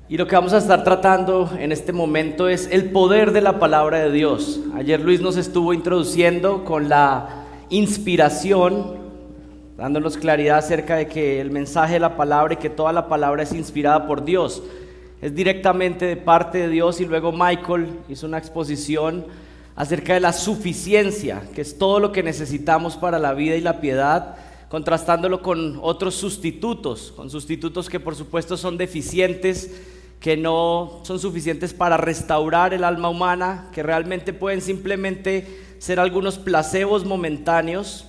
Y lo que vamos a estar tratando en este momento es el poder de la palabra de Dios. Ayer Luis nos estuvo introduciendo con la inspiración, dándonos claridad acerca de que el mensaje de la palabra y que toda la palabra es inspirada por Dios. Es directamente de parte de Dios, y luego Michael hizo una exposición acerca de la suficiencia, que es todo lo que necesitamos para la vida y la piedad, contrastándolo con otros sustitutos, con sustitutos que por supuesto son deficientes, que no son suficientes para restaurar el alma humana, que realmente pueden simplemente ser algunos placebos momentáneos,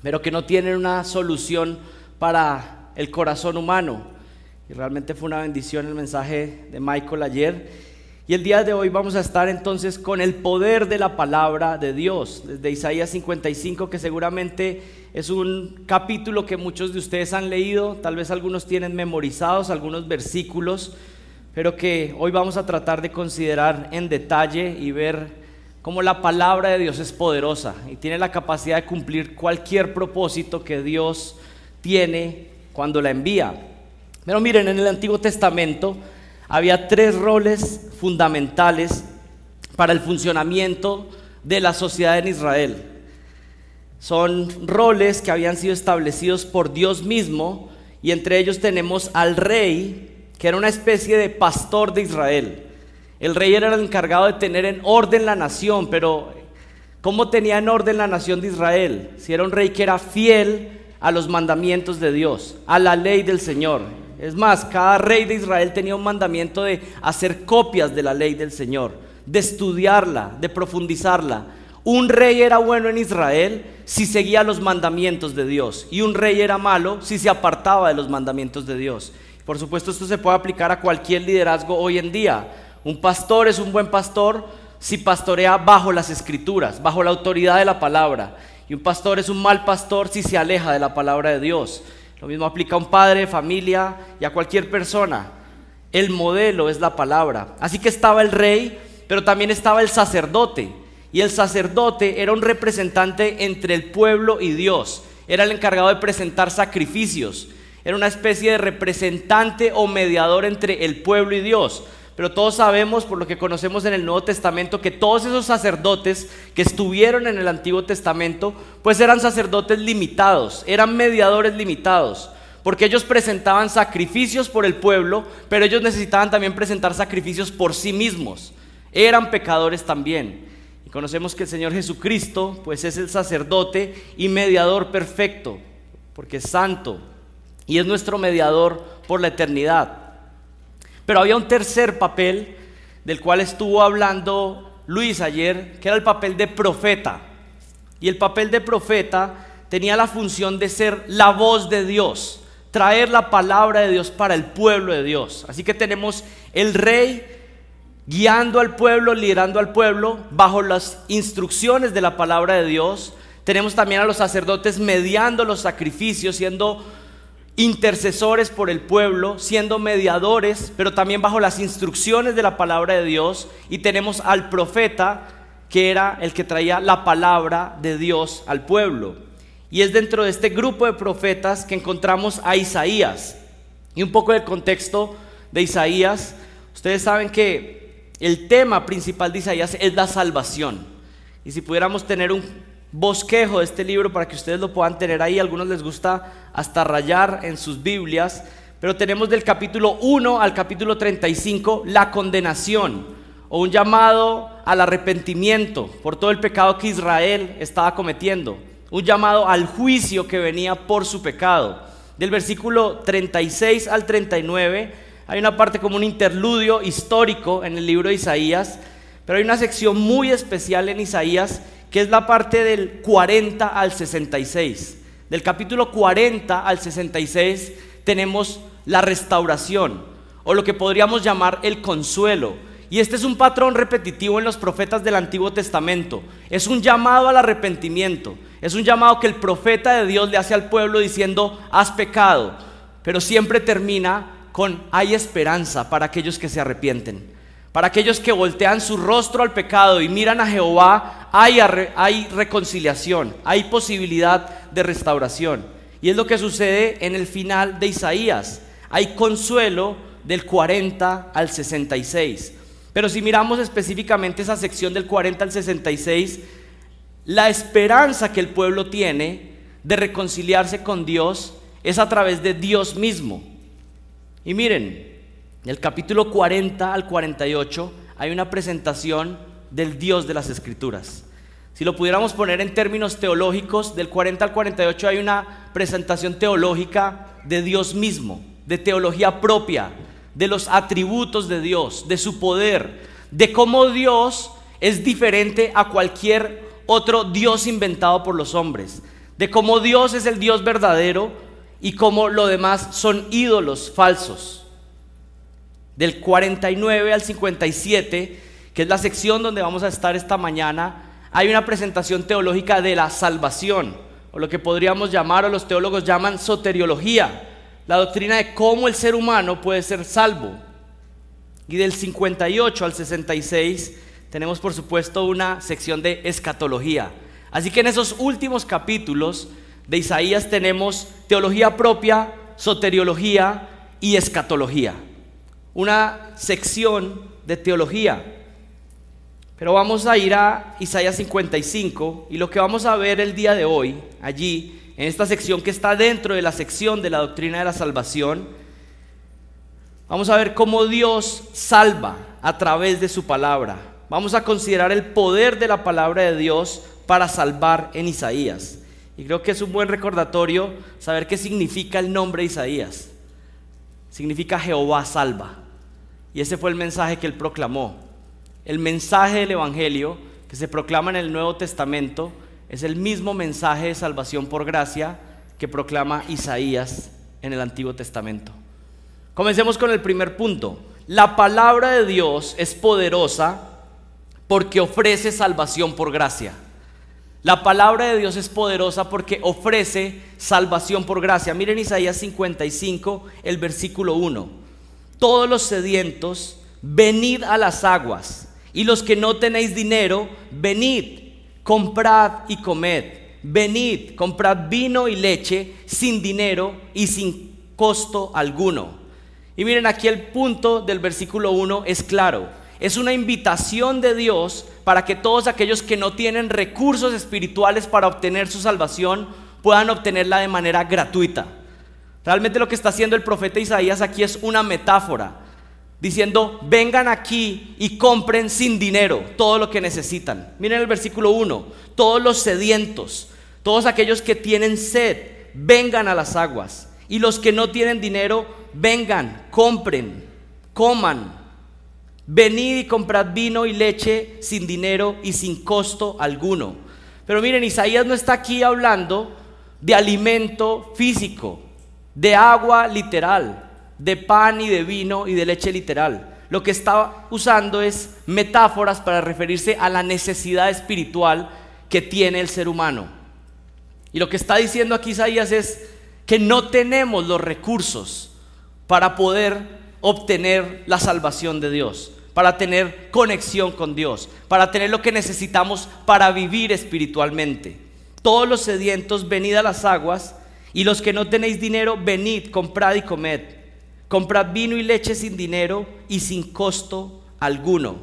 pero que no tienen una solución para el corazón humano. Y realmente fue una bendición el mensaje de Michael ayer. Y el día de hoy vamos a estar entonces con el poder de la palabra de Dios, desde Isaías 55, que seguramente es un capítulo que muchos de ustedes han leído, tal vez algunos tienen memorizados algunos versículos, pero que hoy vamos a tratar de considerar en detalle y ver cómo la palabra de Dios es poderosa y tiene la capacidad de cumplir cualquier propósito que Dios tiene cuando la envía. Pero miren, en el Antiguo Testamento había tres roles fundamentales para el funcionamiento de la sociedad en Israel. Son roles que habían sido establecidos por Dios mismo, y entre ellos tenemos al rey, que era una especie de pastor de Israel. El rey era el encargado de tener en orden la nación, pero ¿cómo tenía en orden la nación de Israel? Si era un rey que era fiel a los mandamientos de Dios, a la ley del Señor. Es más, cada rey de Israel tenía un mandamiento de hacer copias de la ley del Señor, de estudiarla, de profundizarla. Un rey era bueno en Israel si seguía los mandamientos de Dios, y un rey era malo si se apartaba de los mandamientos de Dios. Por supuesto, esto se puede aplicar a cualquier liderazgo hoy en día. Un pastor es un buen pastor si pastorea bajo las escrituras, bajo la autoridad de la palabra, y un pastor es un mal pastor si se aleja de la palabra de Dios. Lo mismo aplica a un padre, familia y a cualquier persona. El modelo es la palabra. Así que estaba el rey, pero también estaba el sacerdote. Y el sacerdote era un representante entre el pueblo y Dios. Era el encargado de presentar sacrificios. Era una especie de representante o mediador entre el pueblo y Dios. Pero todos sabemos, por lo que conocemos en el Nuevo Testamento, que todos esos sacerdotes que estuvieron en el Antiguo Testamento, pues eran sacerdotes limitados, eran mediadores limitados, porque ellos presentaban sacrificios por el pueblo, pero ellos necesitaban también presentar sacrificios por sí mismos. Eran pecadores también. Y conocemos que el Señor Jesucristo, pues es el sacerdote y mediador perfecto, porque es santo y es nuestro mediador por la eternidad. Pero había un tercer papel del cual estuvo hablando Luis ayer, que era el papel de profeta. Y el papel de profeta tenía la función de ser la voz de Dios, traer la palabra de Dios para el pueblo de Dios. Así que tenemos el rey guiando al pueblo, liderando al pueblo bajo las instrucciones de la palabra de Dios. Tenemos también a los sacerdotes mediando los sacrificios, siendo intercesores por el pueblo, siendo mediadores, pero también bajo las instrucciones de la palabra de Dios. Y tenemos al profeta, que era el que traía la palabra de Dios al pueblo. Y es dentro de este grupo de profetas que encontramos a Isaías. Y un poco del contexto de Isaías: ustedes saben que el tema principal de Isaías es la salvación. Y si pudiéramos tener un bosquejo de este libro para que ustedes lo puedan tener ahí, a algunos les gusta hasta rayar en sus Biblias, pero tenemos del capítulo 1 al capítulo 35 la condenación, o un llamado al arrepentimiento por todo el pecado que Israel estaba cometiendo, un llamado al juicio que venía por su pecado. Del versículo 36 al 39 hay una parte como un interludio histórico en el libro de Isaías, pero hay una sección muy especial en Isaías, que es la parte del 40 al 66. Del capítulo 40 al 66 tenemos la restauración, o lo que podríamos llamar el consuelo. Y este es un patrón repetitivo en los profetas del Antiguo Testamento. Es un llamado al arrepentimiento, es un llamado que el profeta de Dios le hace al pueblo diciendo: has pecado, pero siempre termina con: hay esperanza para aquellos que se arrepienten. Para aquellos que voltean su rostro al pecado y miran a Jehová, hay reconciliación, hay posibilidad de restauración. Y es lo que sucede en el final de Isaías. Hay consuelo del 40 al 66. Pero si miramos específicamente esa sección del 40 al 66, la esperanza que el pueblo tiene de reconciliarse con Dios es a través de Dios mismo. Y miren, del capítulo 40 al 48 hay una presentación del Dios de las Escrituras. Si lo pudiéramos poner en términos teológicos, del 40 al 48 hay una presentación teológica de Dios mismo, de teología propia, de los atributos de Dios, de su poder, de cómo Dios es diferente a cualquier otro Dios inventado por los hombres, de cómo Dios es el Dios verdadero y cómo lo demás son ídolos falsos. Del 49 al 57, que es la sección donde vamos a estar esta mañana, hay una presentación teológica de la salvación, o lo que podríamos llamar, o los teólogos llaman soteriología, la doctrina de cómo el ser humano puede ser salvo. Y del 58 al 66 tenemos por supuesto una sección de escatología. Así que en esos últimos capítulos de Isaías tenemos teología propia, soteriología y escatología. Una sección de teología. Pero vamos a ir a Isaías 55 y lo que vamos a ver el día de hoy, allí, en esta sección que está dentro de la sección de la doctrina de la salvación, vamos a ver cómo Dios salva a través de su palabra. Vamos a considerar el poder de la palabra de Dios para salvar en Isaías. Y creo que es un buen recordatorio saber qué significa el nombre de Isaías. Significa Jehová salva. Y ese fue el mensaje que él proclamó. El mensaje del Evangelio que se proclama en el Nuevo Testamento es el mismo mensaje de salvación por gracia que proclama Isaías en el Antiguo Testamento. Comencemos con el primer punto. La palabra de Dios es poderosa porque ofrece salvación por gracia. La palabra de Dios es poderosa porque ofrece salvación por gracia. Miren Isaías 55, el versículo 1. Todos los sedientos, venid a las aguas, y los que no tenéis dinero, venid, comprad y comed. Venid, comprad vino y leche sin dinero y sin costo alguno. Y miren, aquí el punto del versículo 1 es claro. Es una invitación de Dios para que todos aquellos que no tienen recursos espirituales para obtener su salvación puedan obtenerla de manera gratuita. Realmente lo que está haciendo el profeta Isaías aquí es una metáfora, diciendo: vengan aquí y compren sin dinero todo lo que necesitan. Miren el versículo 1. Todos los sedientos, todos aquellos que tienen sed, vengan a las aguas. Y los que no tienen dinero, vengan, compren, coman. Venid y comprad vino y leche sin dinero y sin costo alguno. Pero miren, Isaías no está aquí hablando de alimento físico, de agua literal, de pan y de vino y de leche literal. Lo que está usando es metáforas para referirse a la necesidad espiritual que tiene el ser humano. Y lo que está diciendo aquí Isaías es que no tenemos los recursos para poder obtener la salvación de Dios, para tener conexión con Dios, para tener lo que necesitamos para vivir espiritualmente. Todos los sedientos, venid a las aguas, y los que no tenéis dinero, venid, comprad y comed. Comprad vino y leche sin dinero y sin costo alguno.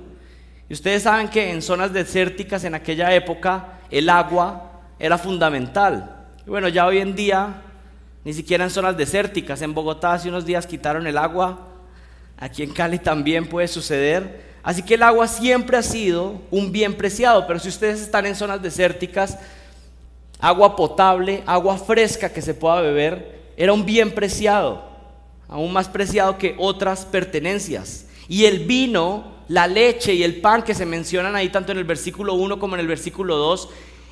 Y ustedes saben que en zonas desérticas en aquella época el agua era fundamental. Y bueno, ya hoy en día ni siquiera en zonas desérticas. En Bogotá hace unos días quitaron el agua. Aquí en Cali también puede suceder. Así que el agua siempre ha sido un bien preciado. Pero si ustedes están en zonas desérticas, agua potable, agua fresca que se pueda beber, era un bien preciado, aún más preciado que otras pertenencias. Y el vino, la leche y el pan que se mencionan ahí tanto en el versículo 1 como en el versículo 2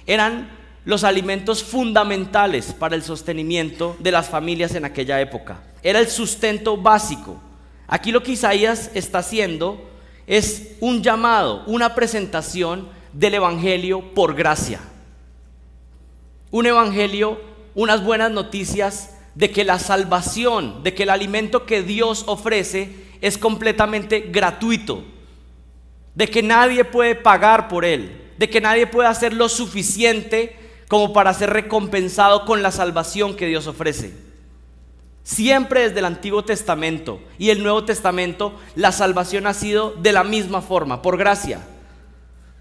eran los alimentos fundamentales para el sostenimiento de las familias en aquella época. Era el sustento básico. Aquí lo que Isaías está haciendo es un llamado, una presentación del evangelio por gracia. Un evangelio, unas buenas noticias de que la salvación, de que el alimento que Dios ofrece es completamente gratuito, de que nadie puede pagar por él, de que nadie puede hacer lo suficiente como para ser recompensado con la salvación que Dios ofrece. Siempre desde el Antiguo Testamento y el Nuevo Testamento, la salvación ha sido de la misma forma, por gracia.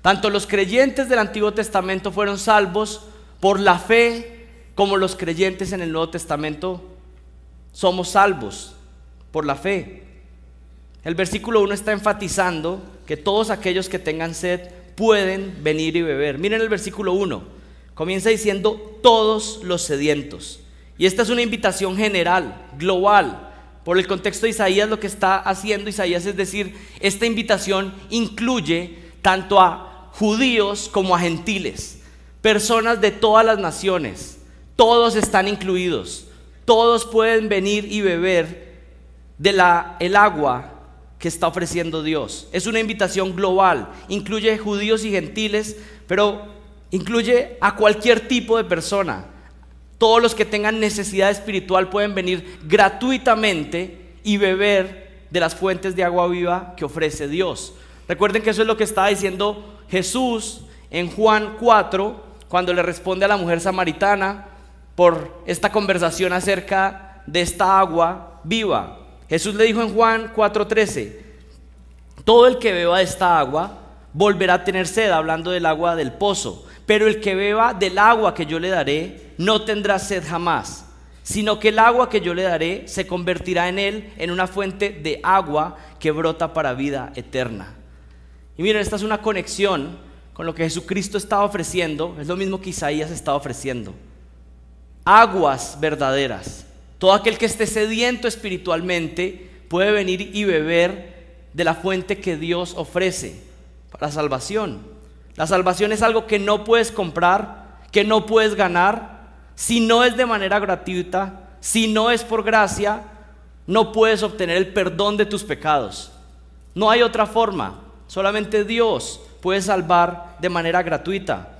Tanto los creyentes del Antiguo Testamento fueron salvos por la fe, como los creyentes en el Nuevo Testamento somos salvos por la fe. El versículo 1 está enfatizando que todos aquellos que tengan sed pueden venir y beber. Miren el versículo 1, comienza diciendo todos los sedientos. Y esta es una invitación general, global. Por el contexto de Isaías, lo que está haciendo Isaías es decir, esta invitación incluye tanto a judíos como a gentiles, personas de todas las naciones. Todos están incluidos, todos pueden venir y beber el agua que está ofreciendo Dios. Es una invitación global, incluye judíos y gentiles, pero incluye a cualquier tipo de persona. Todos los que tengan necesidad espiritual pueden venir gratuitamente y beber de las fuentes de agua viva que ofrece Dios. Recuerden que eso es lo que estaba diciendo Jesús en Juan 4, cuando le responde a la mujer samaritana por esta conversación acerca de esta agua viva. Jesús le dijo en Juan 4:13, todo el que beba de esta agua volverá a tener sed, hablando del agua del pozo, pero el que beba del agua que yo le daré no tendrá sed jamás, sino que el agua que yo le daré se convertirá en él en una fuente de agua que brota para vida eterna. Y miren, esta es una conexión con lo que Jesucristo estaba ofreciendo, es lo mismo que Isaías estaba ofreciendo. Aguas verdaderas. Todo aquel que esté sediento espiritualmente puede venir y beber de la fuente que Dios ofrece para salvación. La salvación es algo que no puedes comprar, que no puedes ganar. Si no es de manera gratuita, si no es por gracia, no puedes obtener el perdón de tus pecados. No hay otra forma. Solamente Dios puede salvar de manera gratuita.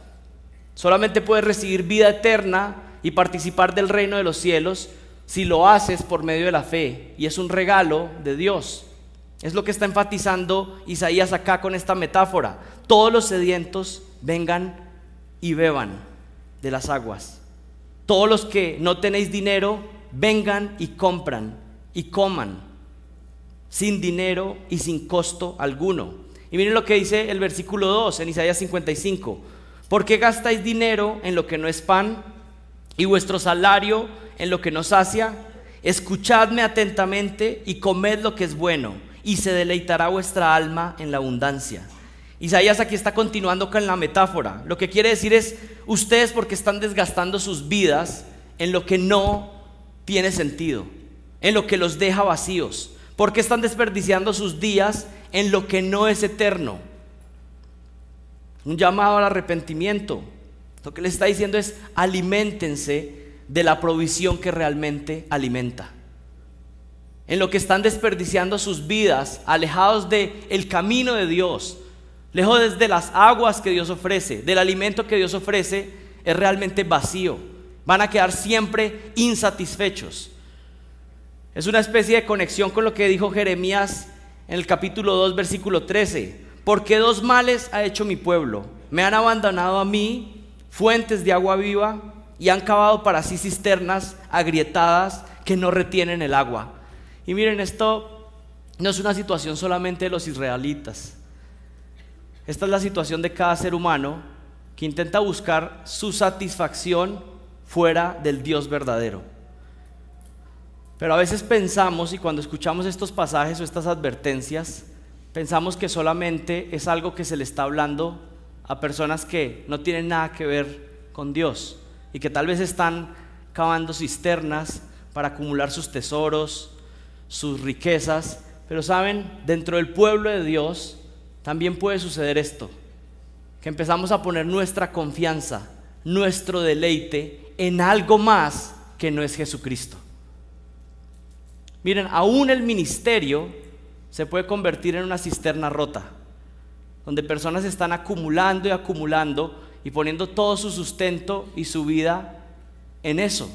Solamente puedes recibir vida eterna y participar del reino de los cielos si lo haces por medio de la fe, y es un regalo de Dios. Es lo que está enfatizando Isaías acá con esta metáfora. Todos los sedientos vengan y beban de las aguas. Todos los que no tenéis dinero, vengan y compran y coman sin dinero y sin costo alguno. Y miren lo que dice el versículo 2 en Isaías 55. ¿Por qué gastáis dinero en lo que no es pan y vuestro salario en lo que no sacia? Escuchadme atentamente y comed lo que es bueno, y se deleitará vuestra alma en la abundancia. Isaías aquí está continuando con la metáfora. Lo que quiere decir es, ustedes porque están desgastando sus vidas en lo que no tiene sentido, en lo que los deja vacíos. ¿Por qué están desperdiciando sus días en lo que no es eterno? Un llamado al arrepentimiento. Lo que le está diciendo es, aliméntense de la provisión que realmente alimenta. En lo que están desperdiciando sus vidas, alejados del camino de Dios, lejos de las aguas que Dios ofrece, del alimento que Dios ofrece, es realmente vacío. Van a quedar siempre insatisfechos. Es una especie de conexión con lo que dijo Jeremías en el capítulo 2, versículo 13. Porque dos males ha hecho mi pueblo. Me han abandonado a mí, fuentes de agua viva, y han cavado para sí cisternas agrietadas que no retienen el agua. Y miren, esto no es una situación solamente de los israelitas. Esta es la situación de cada ser humano que intenta buscar su satisfacción fuera del Dios verdadero. Pero a veces pensamos, y cuando escuchamos estos pasajes o estas advertencias, pensamos que solamente es algo que se le está hablando a personas que no tienen nada que ver con Dios y que tal vez están cavando cisternas para acumular sus tesoros, sus riquezas. Pero saben, dentro del pueblo de Dios también puede suceder esto, que empezamos a poner nuestra confianza, nuestro deleite en algo más que no es Jesucristo. Miren, aún el ministerio se puede convertir en una cisterna rota, donde personas están acumulando y acumulando y poniendo todo su sustento y su vida en eso.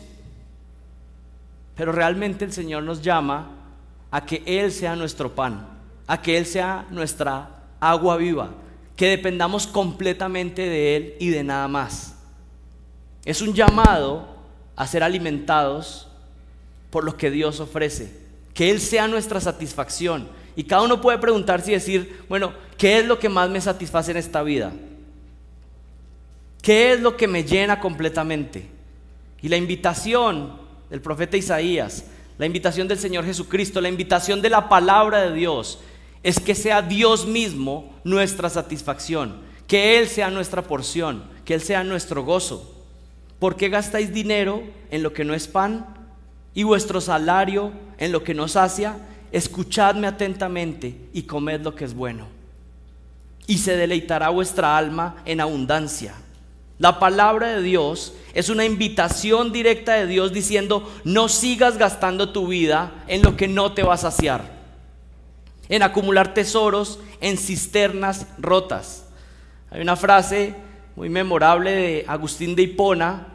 Pero realmente el Señor nos llama a que Él sea nuestro pan, a que Él sea nuestra agua viva, que dependamos completamente de Él y de nada más. Es un llamado a ser alimentados por lo que Dios ofrece, que Él sea nuestra satisfacción. Y cada uno puede preguntarse y decir, bueno, ¿qué es lo que más me satisface en esta vida? ¿Qué es lo que me llena completamente? Y la invitación del profeta Isaías, la invitación del Señor Jesucristo, la invitación de la palabra de Dios, es que sea Dios mismo nuestra satisfacción, que Él sea nuestra porción, que Él sea nuestro gozo. ¿Por qué gastáis dinero en lo que no es pan y vuestro salario en lo que no sacia? Escuchadme atentamente y comed lo que es bueno, y se deleitará vuestra alma en abundancia. La palabra de Dios es una invitación directa de Dios diciendo: no sigas gastando tu vida en lo que no te va a saciar, en acumular tesoros en cisternas rotas. Hay una frase muy memorable de Agustín de Hipona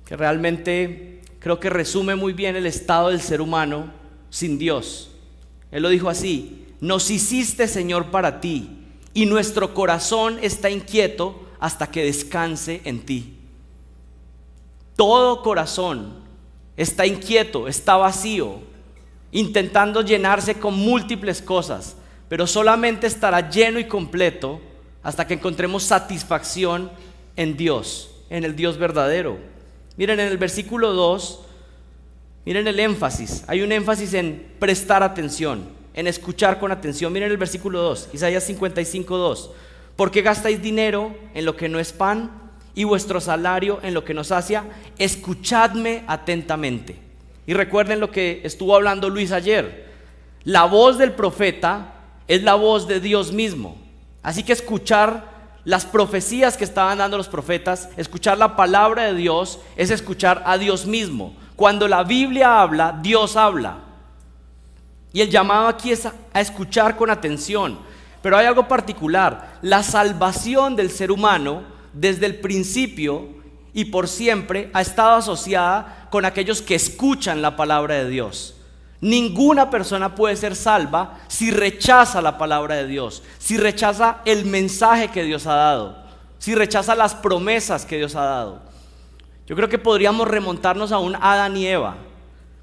que realmente creo que resume muy bien el estado del ser humano sin Dios. Él lo dijo así: nos hiciste, Señor, para ti, y nuestro corazón está inquieto hasta que descanse en ti. Todo corazón está inquieto, está vacío, intentando llenarse con múltiples cosas, pero solamente estará lleno y completo hasta que encontremos satisfacción en Dios, en el Dios verdadero. Miren en el versículo 2, miren el énfasis. Hay un énfasis en prestar atención, en escuchar con atención. Miren el versículo 2, Isaías 55:2. ¿Por qué gastáis dinero en lo que no es pan y vuestro salario en lo que no sacia? Escuchadme atentamente. Y recuerden lo que estuvo hablando Luis ayer. La voz del profeta es la voz de Dios mismo. Así que escuchar las profecías que estaban dando los profetas, escuchar la palabra de Dios, es escuchar a Dios mismo. Cuando la Biblia habla, Dios habla. Y el llamado aquí es a escuchar con atención. Pero hay algo particular: la salvación del ser humano desde el principio y por siempre ha estado asociada con aquellos que escuchan la palabra de Dios. Ninguna persona puede ser salva si rechaza la palabra de Dios, si rechaza el mensaje que Dios ha dado, si rechaza las promesas que Dios ha dado. Yo creo que podríamos remontarnos a un Adán y Eva,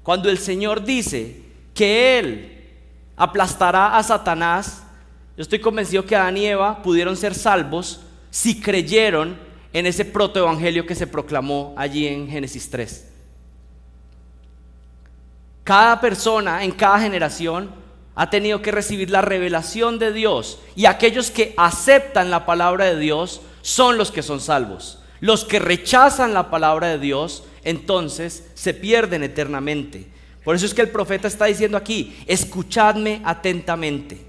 cuando el Señor dice que Él aplastará a Satanás. Yo estoy convencido que Adán y Eva pudieron ser salvos si creyeron en ese protoevangelio que se proclamó allí en Génesis 3. Cada persona en cada generación ha tenido que recibir la revelación de Dios, y aquellos que aceptan la palabra de Dios son los que son salvos. Los que rechazan la palabra de Dios, entonces se pierden eternamente. Por eso es que el profeta está diciendo aquí: escuchadme atentamente.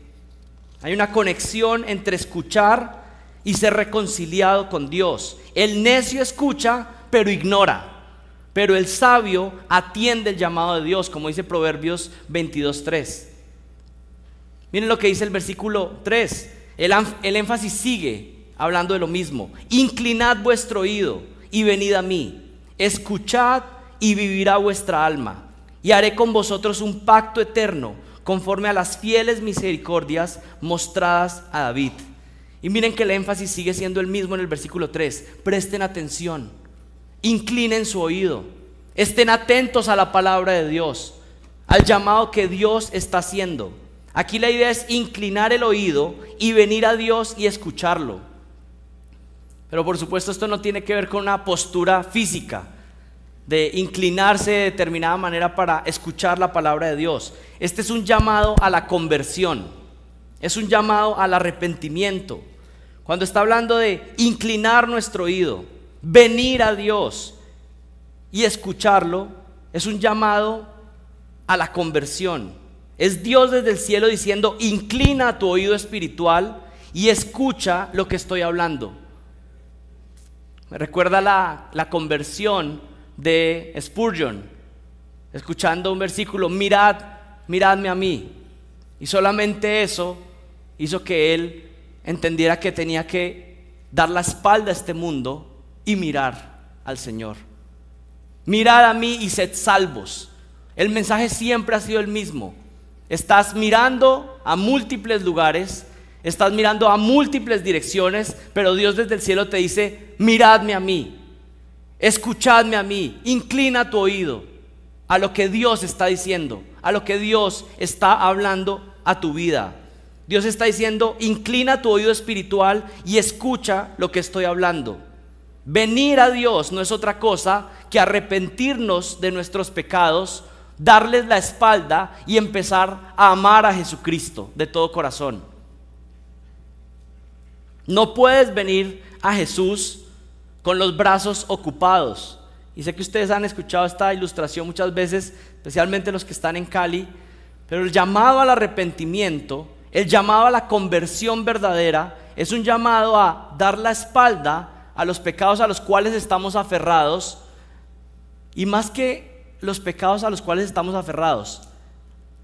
Hay una conexión entre escuchar y ser reconciliado con Dios. El necio escucha pero ignora, pero el sabio atiende el llamado de Dios, como dice Proverbios 22:3. Miren lo que dice el versículo 3. El énfasis sigue hablando de lo mismo. Inclinad vuestro oído y venid a mí. Escuchad y vivirá vuestra alma, y haré con vosotros un pacto eterno, conforme a las fieles misericordias mostradas a David. Y miren que el énfasis sigue siendo el mismo en el versículo 3. Presten atención, inclinen su oído, estén atentos a la palabra de Dios, al llamado que Dios está haciendo. Aquí la idea es inclinar el oído y venir a Dios y escucharlo. Pero por supuesto esto no tiene que ver con una postura física de inclinarse de determinada manera para escuchar la palabra de Dios. Este es un llamado a la conversión, es un llamado al arrepentimiento. Cuando está hablando de inclinar nuestro oído, venir a Dios y escucharlo, es un llamado a la conversión. Es Dios desde el cielo diciendo: inclina tu oído espiritual y escucha lo que estoy hablando. Me recuerda la conversión de Spurgeon, escuchando un versículo: miradme a mí. Y solamente eso hizo que él entendiera que tenía que dar la espalda a este mundo y mirar al Señor. Mirad a mí y sed salvos. El mensaje siempre ha sido el mismo. Estás mirando a múltiples lugares, estás mirando a múltiples direcciones, pero Dios desde el cielo te dice: miradme a mí, escuchadme a mí, inclina tu oído a lo que Dios está diciendo, a lo que Dios está hablando a tu vida. Dios está diciendo: inclina tu oído espiritual y escucha lo que estoy hablando. Venir a Dios no es otra cosa que arrepentirnos de nuestros pecados, darles la espalda y empezar a amar a Jesucristo de todo corazón. No puedes venir a Jesús con los brazos ocupados. Y sé que ustedes han escuchado esta ilustración muchas veces, especialmente los que están en Cali, pero el llamado al arrepentimiento, el llamado a la conversión verdadera, es un llamado a dar la espalda a los pecados a los cuales estamos aferrados, y más que los pecados a los cuales estamos aferrados,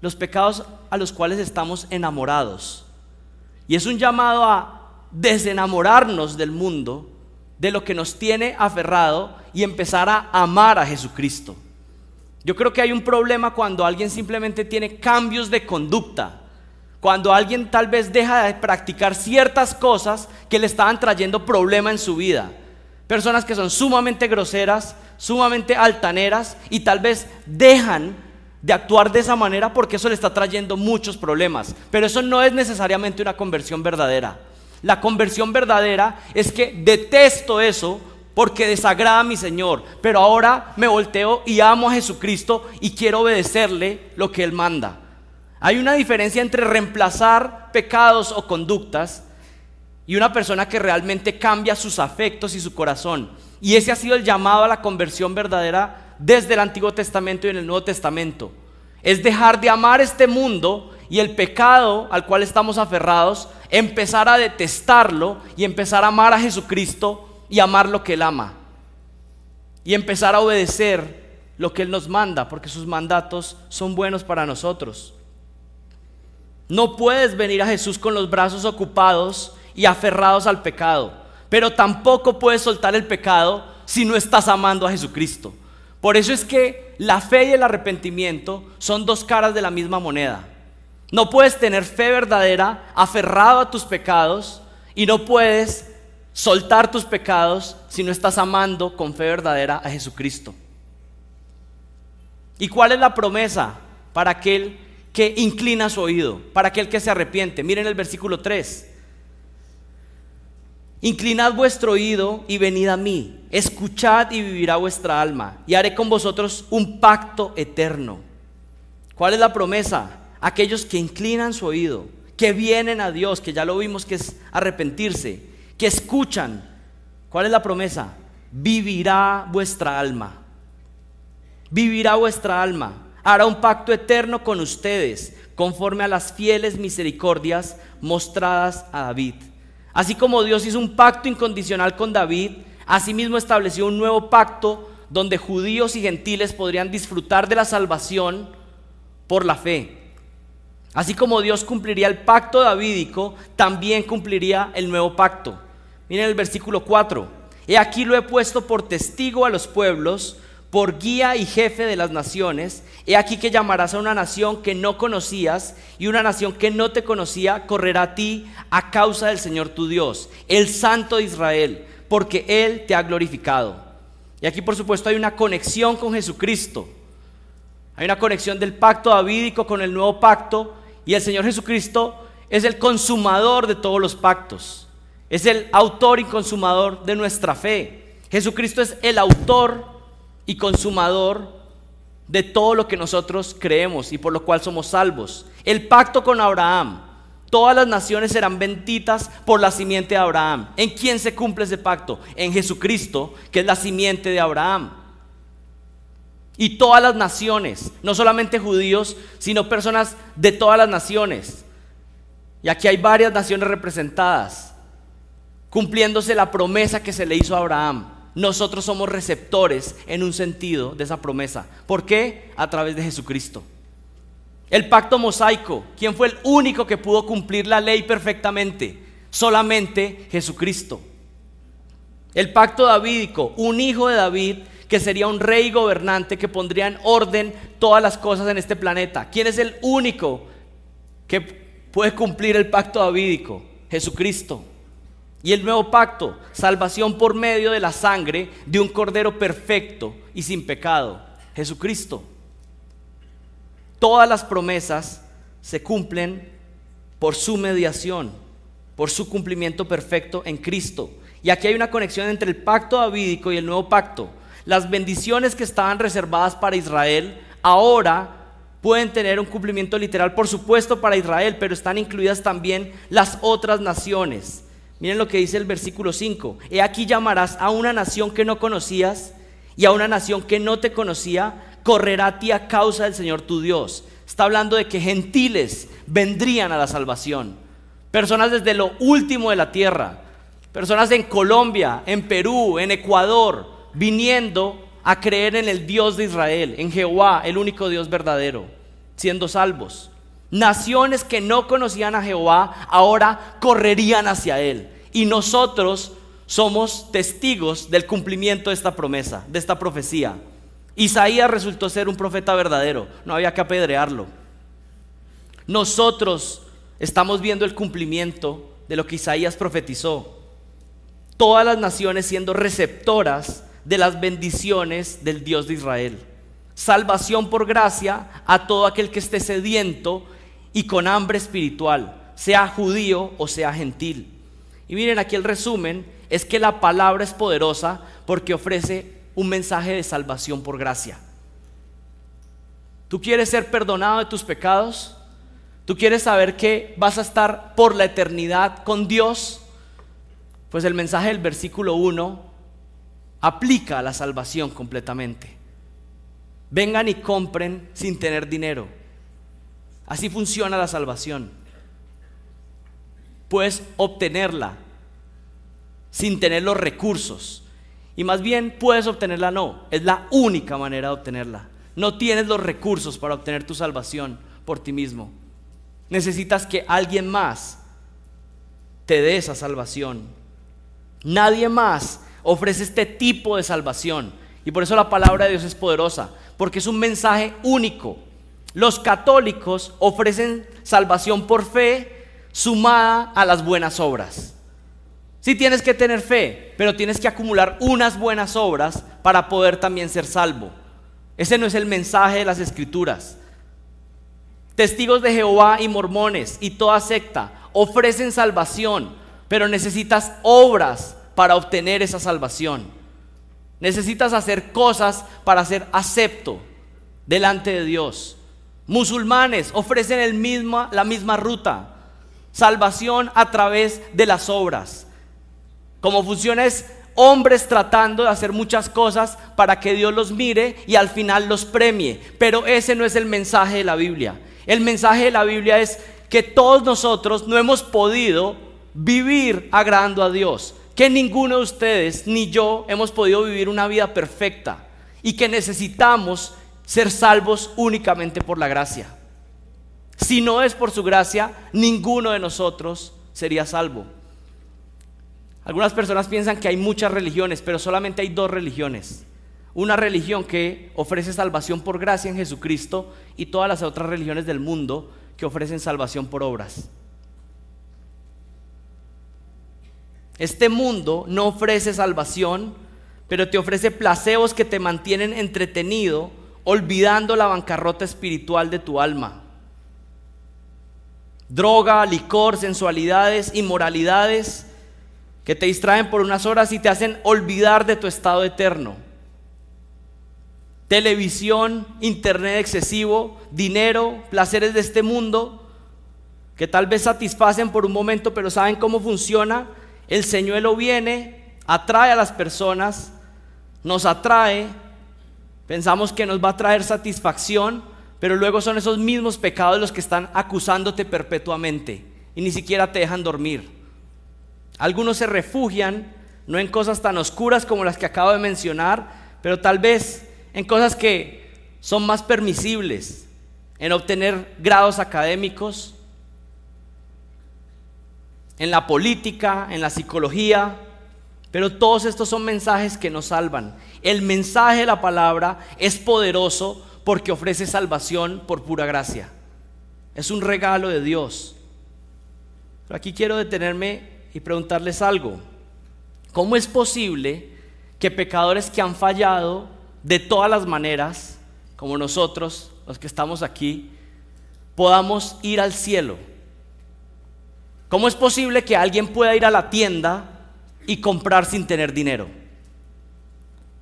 los pecados a los cuales estamos enamorados. Y es un llamado a desenamorarnos del mundo, de lo que nos tiene aferrado, y empezar a amar a Jesucristo. Yo creo que hay un problema cuando alguien simplemente tiene cambios de conducta, cuando alguien tal vez deja de practicar ciertas cosas que le estaban trayendo problema en su vida. Personas que son sumamente groseras, sumamente altaneras, y tal vez dejan de actuar de esa manera porque eso le está trayendo muchos problemas. Pero eso no es necesariamente una conversión verdadera. La conversión verdadera es que detesto eso porque desagrada a mi Señor, pero ahora me volteo y amo a Jesucristo y quiero obedecerle lo que Él manda. Hay una diferencia entre reemplazar pecados o conductas y una persona que realmente cambia sus afectos y su corazón. Y ese ha sido el llamado a la conversión verdadera desde el Antiguo Testamento y en el Nuevo Testamento. Es dejar de amar este mundo y el pecado al cual estamos aferrados, empezar a detestarlo y empezar a amar a Jesucristo y amar lo que Él ama. Y empezar a obedecer lo que Él nos manda, porque sus mandatos son buenos para nosotros. No puedes venir a Jesús con los brazos ocupados y aferrados al pecado, pero tampoco puedes soltar el pecado si no estás amando a Jesucristo. Por eso es que la fe y el arrepentimiento son dos caras de la misma moneda. No puedes tener fe verdadera aferrado a tus pecados, y no puedes soltar tus pecados si no estás amando con fe verdadera a Jesucristo. ¿Y cuál es la promesa para aquel que inclina su oído, para aquel que se arrepiente? Miren el versículo 3. Inclinad vuestro oído y venid a mí, escuchad y vivirá vuestra alma, y haré con vosotros un pacto eterno. ¿Cuál es la promesa? Aquellos que inclinan su oído, que vienen a Dios, que ya lo vimos que es arrepentirse, que escuchan. ¿Cuál es la promesa? Vivirá vuestra alma. Vivirá vuestra alma. Hará un pacto eterno con ustedes, conforme a las fieles misericordias mostradas a David. Así como Dios hizo un pacto incondicional con David, asimismo estableció un nuevo pacto donde judíos y gentiles podrían disfrutar de la salvación por la fe. Así como Dios cumpliría el pacto davídico, también cumpliría el nuevo pacto. Miren el versículo 4. He aquí lo he puesto por testigo a los pueblos, por guía y jefe de las naciones. He aquí que llamarás a una nación que no conocías, y una nación que no te conocía correrá a ti a causa del Señor tu Dios, el Santo de Israel, porque Él te ha glorificado. Y aquí por supuesto hay una conexión con Jesucristo. Hay una conexión del pacto davídico con el nuevo pacto, y el Señor Jesucristo es el consumador de todos los pactos. Es el autor y consumador de nuestra fe. Jesucristo es el autor y consumador de todo lo que nosotros creemos y por lo cual somos salvos. El pacto con Abraham: todas las naciones serán benditas por la simiente de Abraham. ¿En quién se cumple ese pacto? En Jesucristo, que es la simiente de Abraham. Y todas las naciones, no solamente judíos, sino personas de todas las naciones. Y aquí hay varias naciones representadas, cumpliéndose la promesa que se le hizo a Abraham. Nosotros somos receptores en un sentido de esa promesa. ¿Por qué? A través de Jesucristo. El pacto mosaico: ¿quién fue el único que pudo cumplir la ley perfectamente? Solamente Jesucristo. El pacto davídico: un hijo de David que sería un rey y gobernante que pondría en orden todas las cosas en este planeta. ¿Quién es el único que puede cumplir el pacto davídico? Jesucristo. Y el nuevo pacto: salvación por medio de la sangre de un cordero perfecto y sin pecado, Jesucristo. Todas las promesas se cumplen por su mediación, por su cumplimiento perfecto en Cristo. Y aquí hay una conexión entre el pacto davídico y el nuevo pacto. Las bendiciones que estaban reservadas para Israel ahora pueden tener un cumplimiento literal, por supuesto, para Israel, pero están incluidas también las otras naciones. Miren lo que dice el versículo 5. He aquí llamarás a una nación que no conocías, y a una nación que no te conocía correrá a ti a causa del Señor tu Dios. Está hablando de que gentiles vendrían a la salvación. Personas desde lo último de la tierra. Personas en Colombia, en Perú, en Ecuador, viniendo a creer en el Dios de Israel, en Jehová, el único Dios verdadero, siendo salvos. Naciones que no conocían a Jehová ahora correrían hacia Él. Y nosotros somos testigos del cumplimiento de esta promesa, de esta profecía. Isaías resultó ser un profeta verdadero, no había que apedrearlo. Nosotros estamos viendo el cumplimiento de lo que Isaías profetizó. Todas las naciones siendo receptoras de las bendiciones del Dios de Israel. Salvación por gracia a todo aquel que esté sediento y con hambre espiritual, sea judío o sea gentil. Y miren, aquí el resumen es que la palabra es poderosa porque ofrece un mensaje de salvación por gracia. ¿Tú quieres ser perdonado de tus pecados? ¿Tú quieres saber que vas a estar por la eternidad con Dios? Pues el mensaje del versículo 1 aplica a la salvación completamente. Vengan y compren sin tener dinero. Así funciona la salvación. Puedes obtenerla sin tener los recursos. Y más bien puedes obtenerla, no, es la única manera de obtenerla. No tienes los recursos para obtener tu salvación por ti mismo. Necesitas que alguien más te dé esa salvación. Nadie más ofrece este tipo de salvación. Y por eso la palabra de Dios es poderosa, porque es un mensaje único. Los católicos ofrecen salvación por fe sumada a las buenas obras. Sí tienes que tener fe, pero tienes que acumular unas buenas obras para poder también ser salvo. Ese no es el mensaje de las Escrituras. Testigos de Jehová y mormones y toda secta ofrecen salvación, pero necesitas obras para obtener esa salvación. Necesitas hacer cosas para ser acepto delante de Dios. Musulmanes ofrecen la misma ruta, salvación a través de las obras. Como funciona es hombres tratando de hacer muchas cosas para que Dios los mire y al final los premie. Pero ese no es el mensaje de la Biblia. El mensaje de la Biblia es que todos nosotros no hemos podido vivir agradando a Dios. Que ninguno de ustedes ni yo hemos podido vivir una vida perfecta. Y que necesitamos ser salvos únicamente por la gracia. Si no es por su gracia, ninguno de nosotros sería salvo. Algunas personas piensan que hay muchas religiones, pero solamente hay dos religiones. Una religión que ofrece salvación por gracia en Jesucristo y todas las otras religiones del mundo que ofrecen salvación por obras. Este mundo no ofrece salvación, pero te ofrece placebos que te mantienen entretenido, olvidando la bancarrota espiritual de tu alma. Droga, licor, sensualidades, inmoralidades que te distraen por unas horas y te hacen olvidar de tu estado eterno. Televisión, internet excesivo, dinero, placeres de este mundo que tal vez satisfacen por un momento, pero ¿saben cómo funciona? El señuelo viene, atrae a las personas, nos atrae, pensamos que nos va a traer satisfacción, pero luego son esos mismos pecados los que están acusándote perpetuamente y ni siquiera te dejan dormir. Algunos se refugian no en cosas tan oscuras como las que acabo de mencionar, pero tal vez en cosas que son más permisibles, en obtener grados académicos, en la política, en la psicología, pero todos estos son mensajes que nos salvan. El mensaje de la palabra es poderoso porque ofrece salvación por pura gracia. Es un regalo de Dios. Pero aquí quiero detenerme y preguntarles algo. ¿Cómo es posible que pecadores que han fallado de todas las maneras, como nosotros, los que estamos aquí, podamos ir al cielo? ¿Cómo es posible que alguien pueda ir a la tienda y comprar sin tener dinero?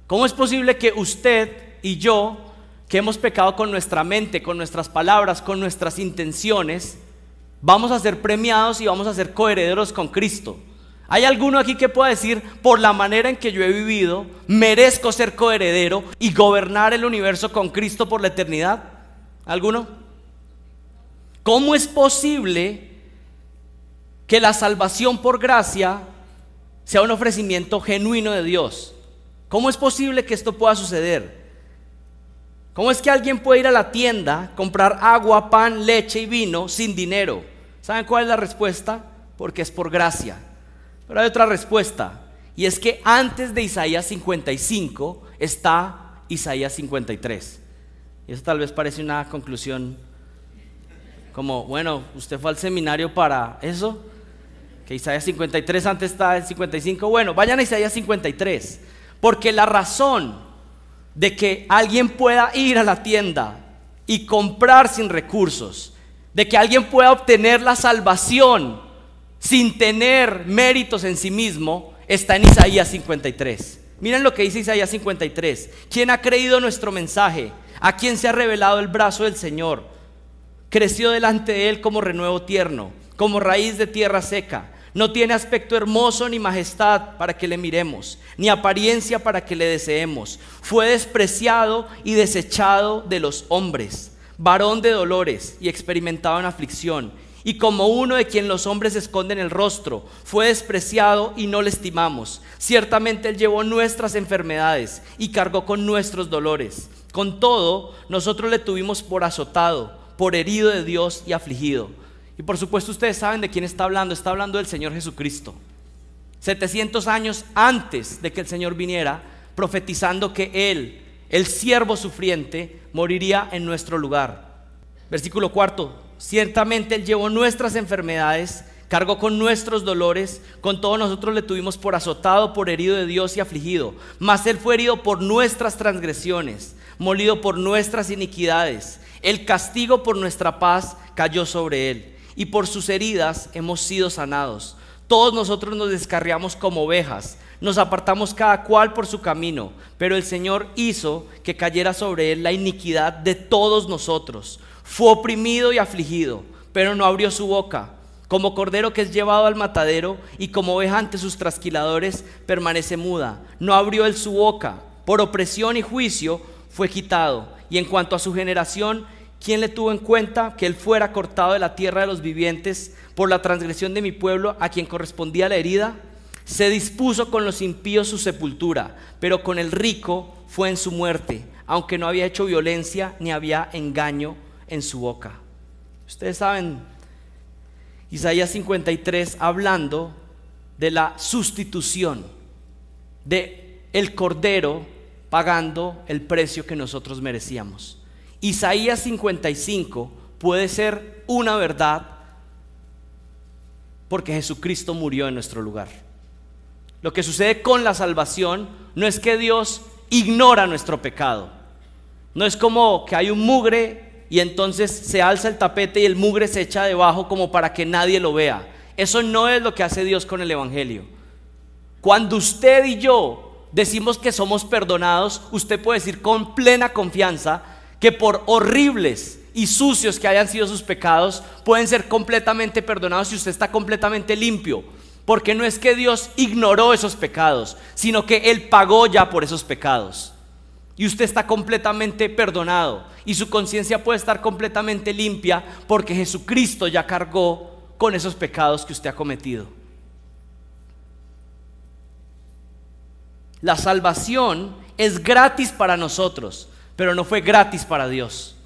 ¿Cómo es posible que usted y yo, que hemos pecado con nuestra mente, con nuestras palabras, con nuestras intenciones, vamos a ser premiados y vamos a ser coherederos con Cristo? ¿Hay alguno aquí que pueda decir, por la manera en que yo he vivido, merezco ser coheredero y gobernar el universo con Cristo por la eternidad? ¿Alguno? ¿Cómo es posible que la salvación por gracia sea un ofrecimiento genuino de Dios? ¿Cómo es posible que esto pueda suceder? ¿Cómo es que alguien puede ir a la tienda, comprar agua, pan, leche y vino sin dinero? ¿Saben cuál es la respuesta? Porque es por gracia. Pero hay otra respuesta, y es que antes de Isaías 55 está Isaías 53. Y eso tal vez parece una conclusión como, bueno, usted fue al seminario para eso, que Isaías 53 antes está el 55. Bueno, vayan a Isaías 53, porque la razón de que alguien pueda ir a la tienda y comprar sin recursos, de que alguien pueda obtener la salvación sin tener méritos en sí mismo, está en Isaías 53. Miren lo que dice Isaías 53. ¿Quién ha creído nuestro mensaje? ¿A quién se ha revelado el brazo del Señor? Creció delante de él como renuevo tierno, como raíz de tierra seca. No tiene aspecto hermoso ni majestad para que le miremos, ni apariencia para que le deseemos. Fue despreciado y desechado de los hombres, varón de dolores y experimentado en aflicción, y como uno de quien los hombres esconden el rostro. Fue despreciado y no le estimamos. Ciertamente él llevó nuestras enfermedades y cargó con nuestros dolores. Con todo, nosotros le tuvimos por azotado, por herido de Dios y afligido. Y por supuesto ustedes saben de quién está hablando del Señor Jesucristo. 700 años antes de que el Señor viniera, profetizando que Él, el siervo sufriente, moriría en nuestro lugar. Versículo 4: ciertamente Él llevó nuestras enfermedades, cargó con nuestros dolores, con todo nosotros le tuvimos por azotado, por herido de Dios y afligido. Mas Él fue herido por nuestras transgresiones, molido por nuestras iniquidades. El castigo por nuestra paz cayó sobre Él, y por sus heridas hemos sido sanados. Todos nosotros nos descarriamos como ovejas, nos apartamos cada cual por su camino, pero el Señor hizo que cayera sobre Él la iniquidad de todos nosotros. Fue oprimido y afligido, pero no abrió su boca. Como cordero que es llevado al matadero, y como oveja ante sus trasquiladores, permanece muda. No abrió él su boca. Por opresión y juicio fue quitado. Y en cuanto a su generación, ¿quién le tuvo en cuenta que él fuera cortado de la tierra de los vivientes? Por la transgresión de mi pueblo, a quien correspondía la herida. Se dispuso con los impíos su sepultura, pero con el rico fue en su muerte, aunque no había hecho violencia ni había engaño en su boca. Ustedes saben, Isaías 53 hablando de la sustitución de el cordero pagando el precio que nosotros merecíamos. Isaías 55 puede ser una verdad porque Jesucristo murió en nuestro lugar. Lo que sucede con la salvación no es que Dios ignora nuestro pecado. No es como que hay un mugre y entonces se alza el tapete y el mugre se echa debajo como para que nadie lo vea. Eso no es lo que hace Dios con el evangelio. Cuando usted y yo decimos que somos perdonados, usted puede decir con plena confianza que por horribles y sucios que hayan sido sus pecados, pueden ser completamente perdonados si usted está completamente limpio. Porque no es que Dios ignoró esos pecados, sino que Él pagó ya por esos pecados. Y usted está completamente perdonado y su conciencia puede estar completamente limpia porque Jesucristo ya cargó con esos pecados que usted ha cometido. La salvación es gratis para nosotros, pero no fue gratis para Dios.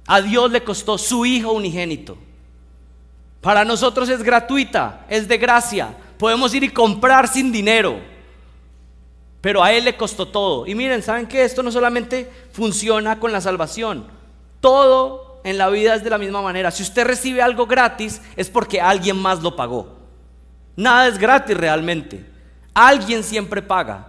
A Dios le costó su Hijo unigénito. Para nosotros es gratuita, es de gracia. Podemos ir y comprar sin dinero, pero a Él le costó todo. Y miren, ¿saben qué? Esto no solamente funciona con la salvación. Todo en la vida es de la misma manera. Si usted recibe algo gratis, es porque alguien más lo pagó. Nada es gratis realmente. Alguien siempre paga.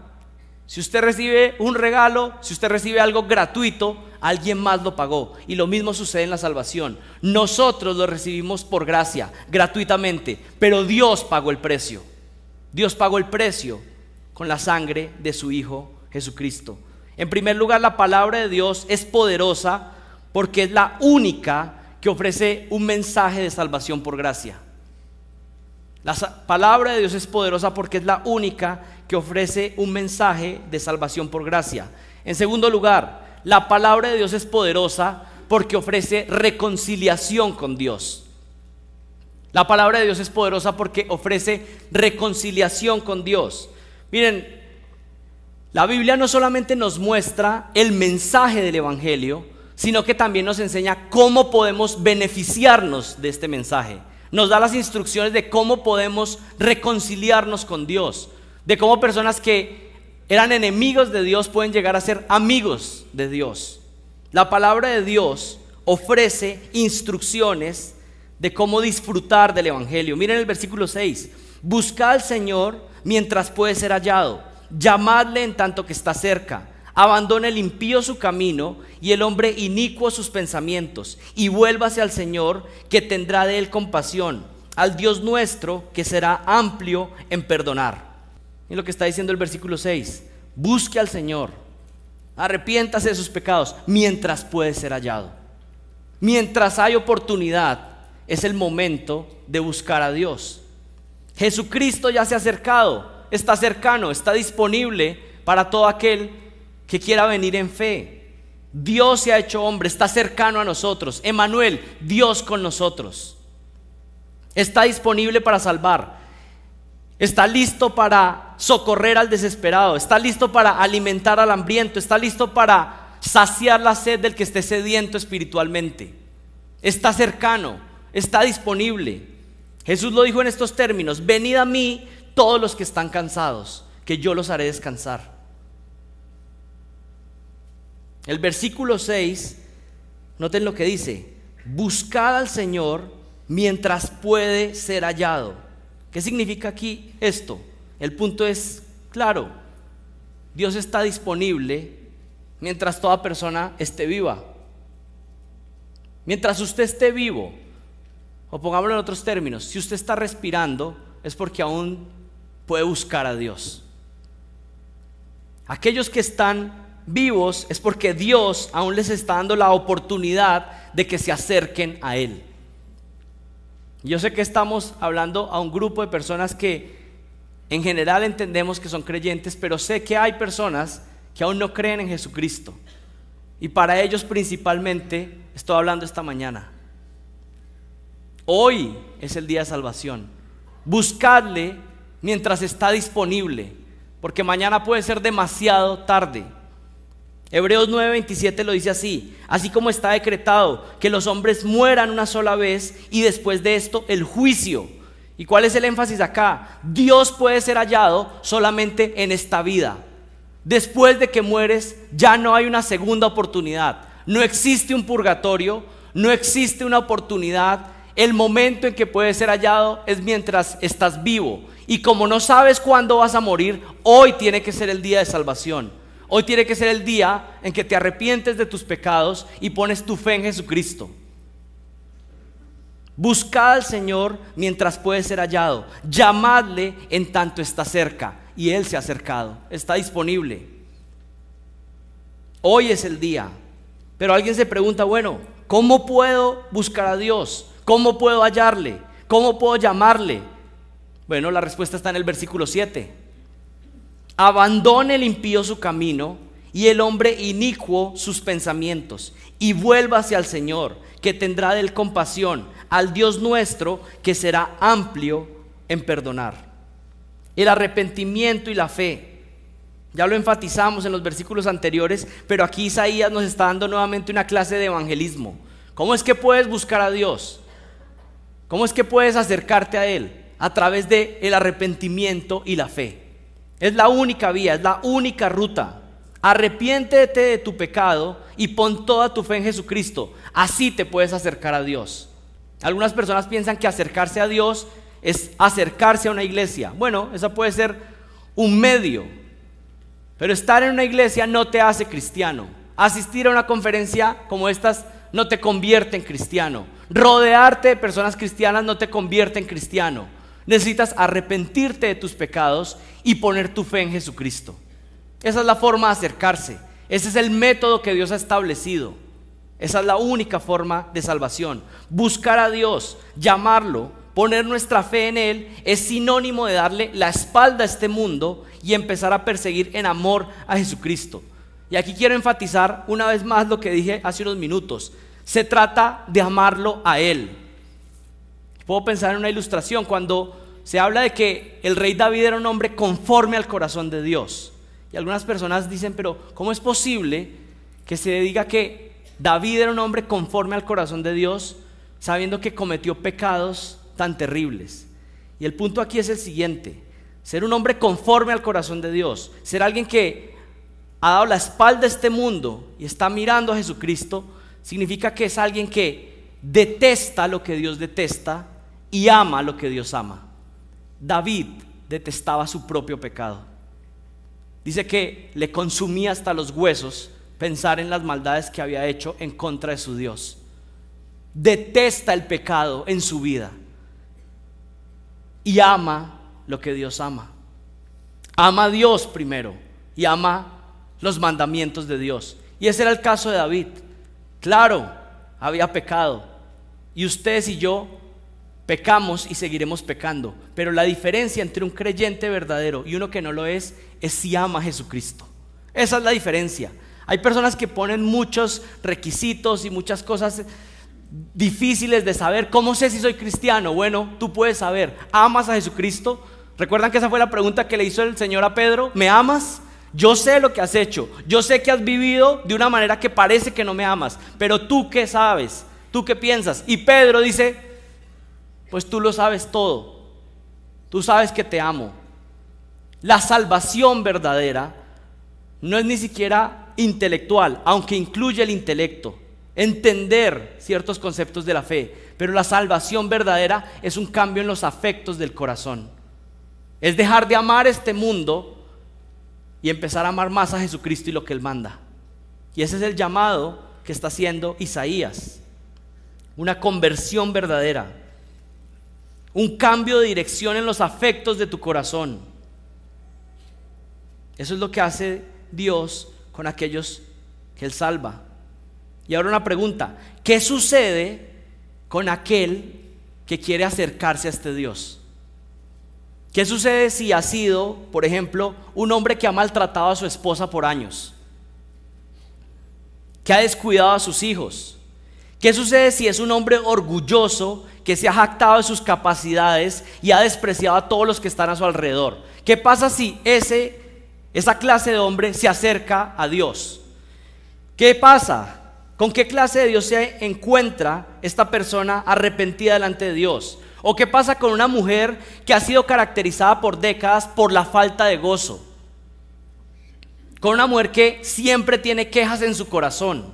Si usted recibe un regalo, si usted recibe algo gratuito, alguien más lo pagó. Y lo mismo sucede en la salvación. Nosotros lo recibimos por gracia, gratuitamente, pero Dios pagó el precio. Dios pagó el precio con la sangre de su Hijo Jesucristo. En primer lugar, la palabra de Dios es poderosa porque es la única que ofrece un mensaje de salvación por gracia. La palabra de Dios es poderosa porque es la única que ofrece un mensaje de salvación por gracia. En segundo lugar, la palabra de Dios es poderosa porque ofrece reconciliación con Dios. La palabra de Dios es poderosa porque ofrece reconciliación con Dios. Miren, la Biblia no solamente nos muestra el mensaje del Evangelio, sino que también nos enseña cómo podemos beneficiarnos de este mensaje. Nos da las instrucciones de cómo podemos reconciliarnos con Dios, de cómo personas que eran enemigos de Dios pueden llegar a ser amigos de Dios. La palabra de Dios ofrece instrucciones de cómo disfrutar del Evangelio. Miren el versículo 6. Buscad al Señor mientras puede ser hallado, llamadle en tanto que está cerca. Abandone el impío su camino y el hombre inicuo sus pensamientos, y vuélvase al Señor, que tendrá de él compasión, al Dios nuestro, que será amplio en perdonar. Y lo que está diciendo el versículo 6, busque al Señor, arrepiéntase de sus pecados mientras puede ser hallado. Mientras hay oportunidad, es el momento de buscar a Dios. Jesucristo ya se ha acercado, está cercano, está disponible para todo aquel que quiera venir en fe. Dios se ha hecho hombre, está cercano a nosotros. Emmanuel, Dios con nosotros. Está disponible para salvar. Está listo para socorrer al desesperado. Está listo para alimentar al hambriento. Está listo para saciar la sed del que esté sediento espiritualmente. Está cercano, está disponible. Jesús lo dijo en estos términos: venid a mí todos los que están cansados, que yo los haré descansar. El versículo 6, noten lo que dice: buscad al Señor mientras puede ser hallado. ¿Qué significa aquí esto? El punto es claro: Dios está disponible mientras toda persona esté viva. Mientras usted esté vivo, o pongámoslo en otros términos, si usted está respirando, es porque aún puede buscar a Dios. Aquellos que están vivos es porque Dios aún les está dando la oportunidad de que se acerquen a Él. Yo sé que estamos hablando a un grupo de personas que en general entendemos que son creyentes, pero sé que hay personas que aún no creen en Jesucristo, y para ellos principalmente estoy hablando esta mañana. Hoy es el día de salvación. Buscadle mientras está disponible, porque mañana puede ser demasiado tarde. Hebreos 9:27 lo dice así: así como está decretado que los hombres mueran una sola vez, y después de esto el juicio. ¿Y cuál es el énfasis acá? Dios puede ser hallado solamente en esta vida. Después de que mueres ya no hay una segunda oportunidad. No existe un purgatorio, no existe una oportunidad. El momento en que puedes ser hallado es mientras estás vivo. Y como no sabes cuándo vas a morir, hoy tiene que ser el día de salvación. Hoy tiene que ser el día en que te arrepientes de tus pecados y pones tu fe en Jesucristo. Buscad al Señor mientras puede ser hallado. Llamadle en tanto está cerca. Y Él se ha acercado, está disponible. Hoy es el día. Pero alguien se pregunta: bueno, ¿cómo puedo buscar a Dios? ¿Cómo puedo hallarle? ¿Cómo puedo llamarle? Bueno, la respuesta está en el versículo 7. Abandone el impío su camino y el hombre inicuo sus pensamientos, y vuélvase al Señor, que tendrá de él compasión, al Dios nuestro, que será amplio en perdonar. El arrepentimiento y la fe, ya lo enfatizamos en los versículos anteriores, pero aquí Isaías nos está dando nuevamente una clase de evangelismo. ¿Cómo es que puedes buscar a Dios? ¿Cómo es que puedes acercarte a Él? A través del arrepentimiento y la fe. Es la única vía, es la única ruta. Arrepiéntete de tu pecado y pon toda tu fe en Jesucristo. Así te puedes acercar a Dios. Algunas personas piensan que acercarse a Dios es acercarse a una iglesia. Bueno, esa puede ser un medio, pero estar en una iglesia no te hace cristiano. Asistir a una conferencia como estas no te convierte en cristiano. Rodearte de personas cristianas no te convierte en cristiano. Necesitas arrepentirte de tus pecados y poner tu fe en Jesucristo. Esa es la forma de acercarse. Ese es el método que Dios ha establecido. Esa es la única forma de salvación. Buscar a Dios, llamarlo, poner nuestra fe en Él es sinónimo de darle la espalda a este mundo y empezar a perseguir en amor a Jesucristo. Y aquí quiero enfatizar una vez más lo que dije hace unos minutos. Se trata de amarlo a Él. Puedo pensar en una ilustración cuando se habla de que el rey David era un hombre conforme al corazón de Dios. Y algunas personas dicen, pero ¿cómo es posible que se diga que David era un hombre conforme al corazón de Dios, sabiendo que cometió pecados tan terribles? Y el punto aquí es el siguiente: ser un hombre conforme al corazón de Dios, ser alguien que ha dado la espalda a este mundo y está mirando a Jesucristo, significa que es alguien que detesta lo que Dios detesta y ama lo que Dios ama. David detestaba su propio pecado. Dice que le consumía hasta los huesos pensar en las maldades que había hecho en contra de su Dios. Detesta el pecado en su vida y ama lo que Dios ama. Ama a Dios primero y ama los mandamientos de Dios. Y ese era el caso de David. Claro, había pecado y ustedes y yo pecamos y seguiremos pecando, pero la diferencia entre un creyente verdadero y uno que no lo es si ama a Jesucristo. Esa es la diferencia. Hay personas que ponen muchos requisitos y muchas cosas difíciles de saber. ¿Cómo sé si soy cristiano? Bueno, tú puedes saber. ¿Amas a Jesucristo? ¿Recuerdan que esa fue la pregunta que le hizo el Señor a Pedro? ¿Me amas? Yo sé lo que has hecho, yo sé que has vivido de una manera que parece que no me amas, pero ¿tú qué sabes? ¿Tú qué piensas? Y Pedro dice, pues tú lo sabes todo, tú sabes que te amo. La salvación verdadera no es ni siquiera intelectual, aunque incluye el intelecto, entender ciertos conceptos de la fe, pero la salvación verdadera es un cambio en los afectos del corazón. Es dejar de amar este mundo y empezar a amar más a Jesucristo y lo que Él manda. Y ese es el llamado que está haciendo Isaías. Una conversión verdadera, un cambio de dirección en los afectos de tu corazón. Eso es lo que hace Dios con aquellos que Él salva. Y ahora una pregunta: ¿qué sucede con aquel que quiere acercarse a este Dios? ¿Qué sucede si ha sido, por ejemplo, un hombre que ha maltratado a su esposa por años? ¿Que ha descuidado a sus hijos? ¿Qué sucede si es un hombre orgulloso que se ha jactado de sus capacidades y ha despreciado a todos los que están a su alrededor? ¿Qué pasa si esa clase de hombre se acerca a Dios? ¿Qué pasa? ¿Con qué clase de Dios se encuentra esta persona arrepentida delante de Dios? ¿O qué pasa con una mujer que ha sido caracterizada por décadas por la falta de gozo? Con una mujer que siempre tiene quejas en su corazón,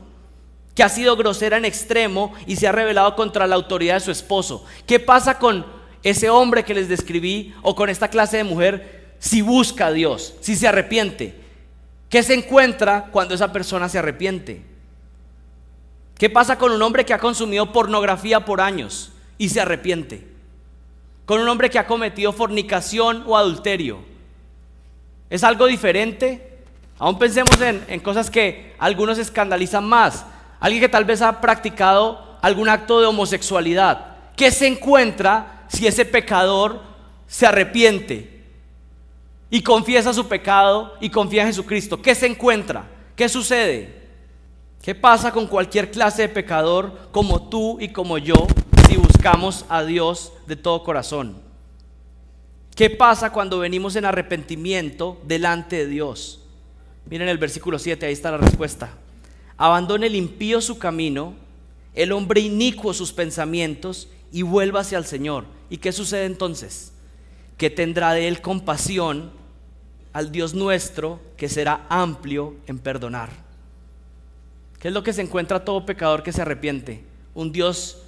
que ha sido grosera en extremo y se ha rebelado contra la autoridad de su esposo. ¿Qué pasa con ese hombre que les describí o con esta clase de mujer si busca a Dios, si se arrepiente? ¿Qué se encuentra cuando esa persona se arrepiente? ¿Qué pasa con un hombre que ha consumido pornografía por años y se arrepiente? Con un hombre que ha cometido fornicación o adulterio. ¿Es algo diferente? Aún pensemos en cosas que algunos escandalizan más. Alguien que tal vez ha practicado algún acto de homosexualidad. ¿Qué se encuentra si ese pecador se arrepiente y confiesa su pecado y confía en Jesucristo? ¿Qué se encuentra? ¿Qué sucede? ¿Qué pasa con cualquier clase de pecador como tú y como yo si buscamos a Dios de todo corazón? ¿Qué pasa cuando venimos en arrepentimiento delante de Dios? Miren el versículo 7, ahí está la respuesta. Abandone el impío su camino, el hombre inicuo sus pensamientos y vuelva hacia el Señor. ¿Y qué sucede entonces? Que tendrá de él compasión al Dios nuestro, que será amplio en perdonar. ¿Qué es lo que se encuentra todo pecador que se arrepiente? Un Dios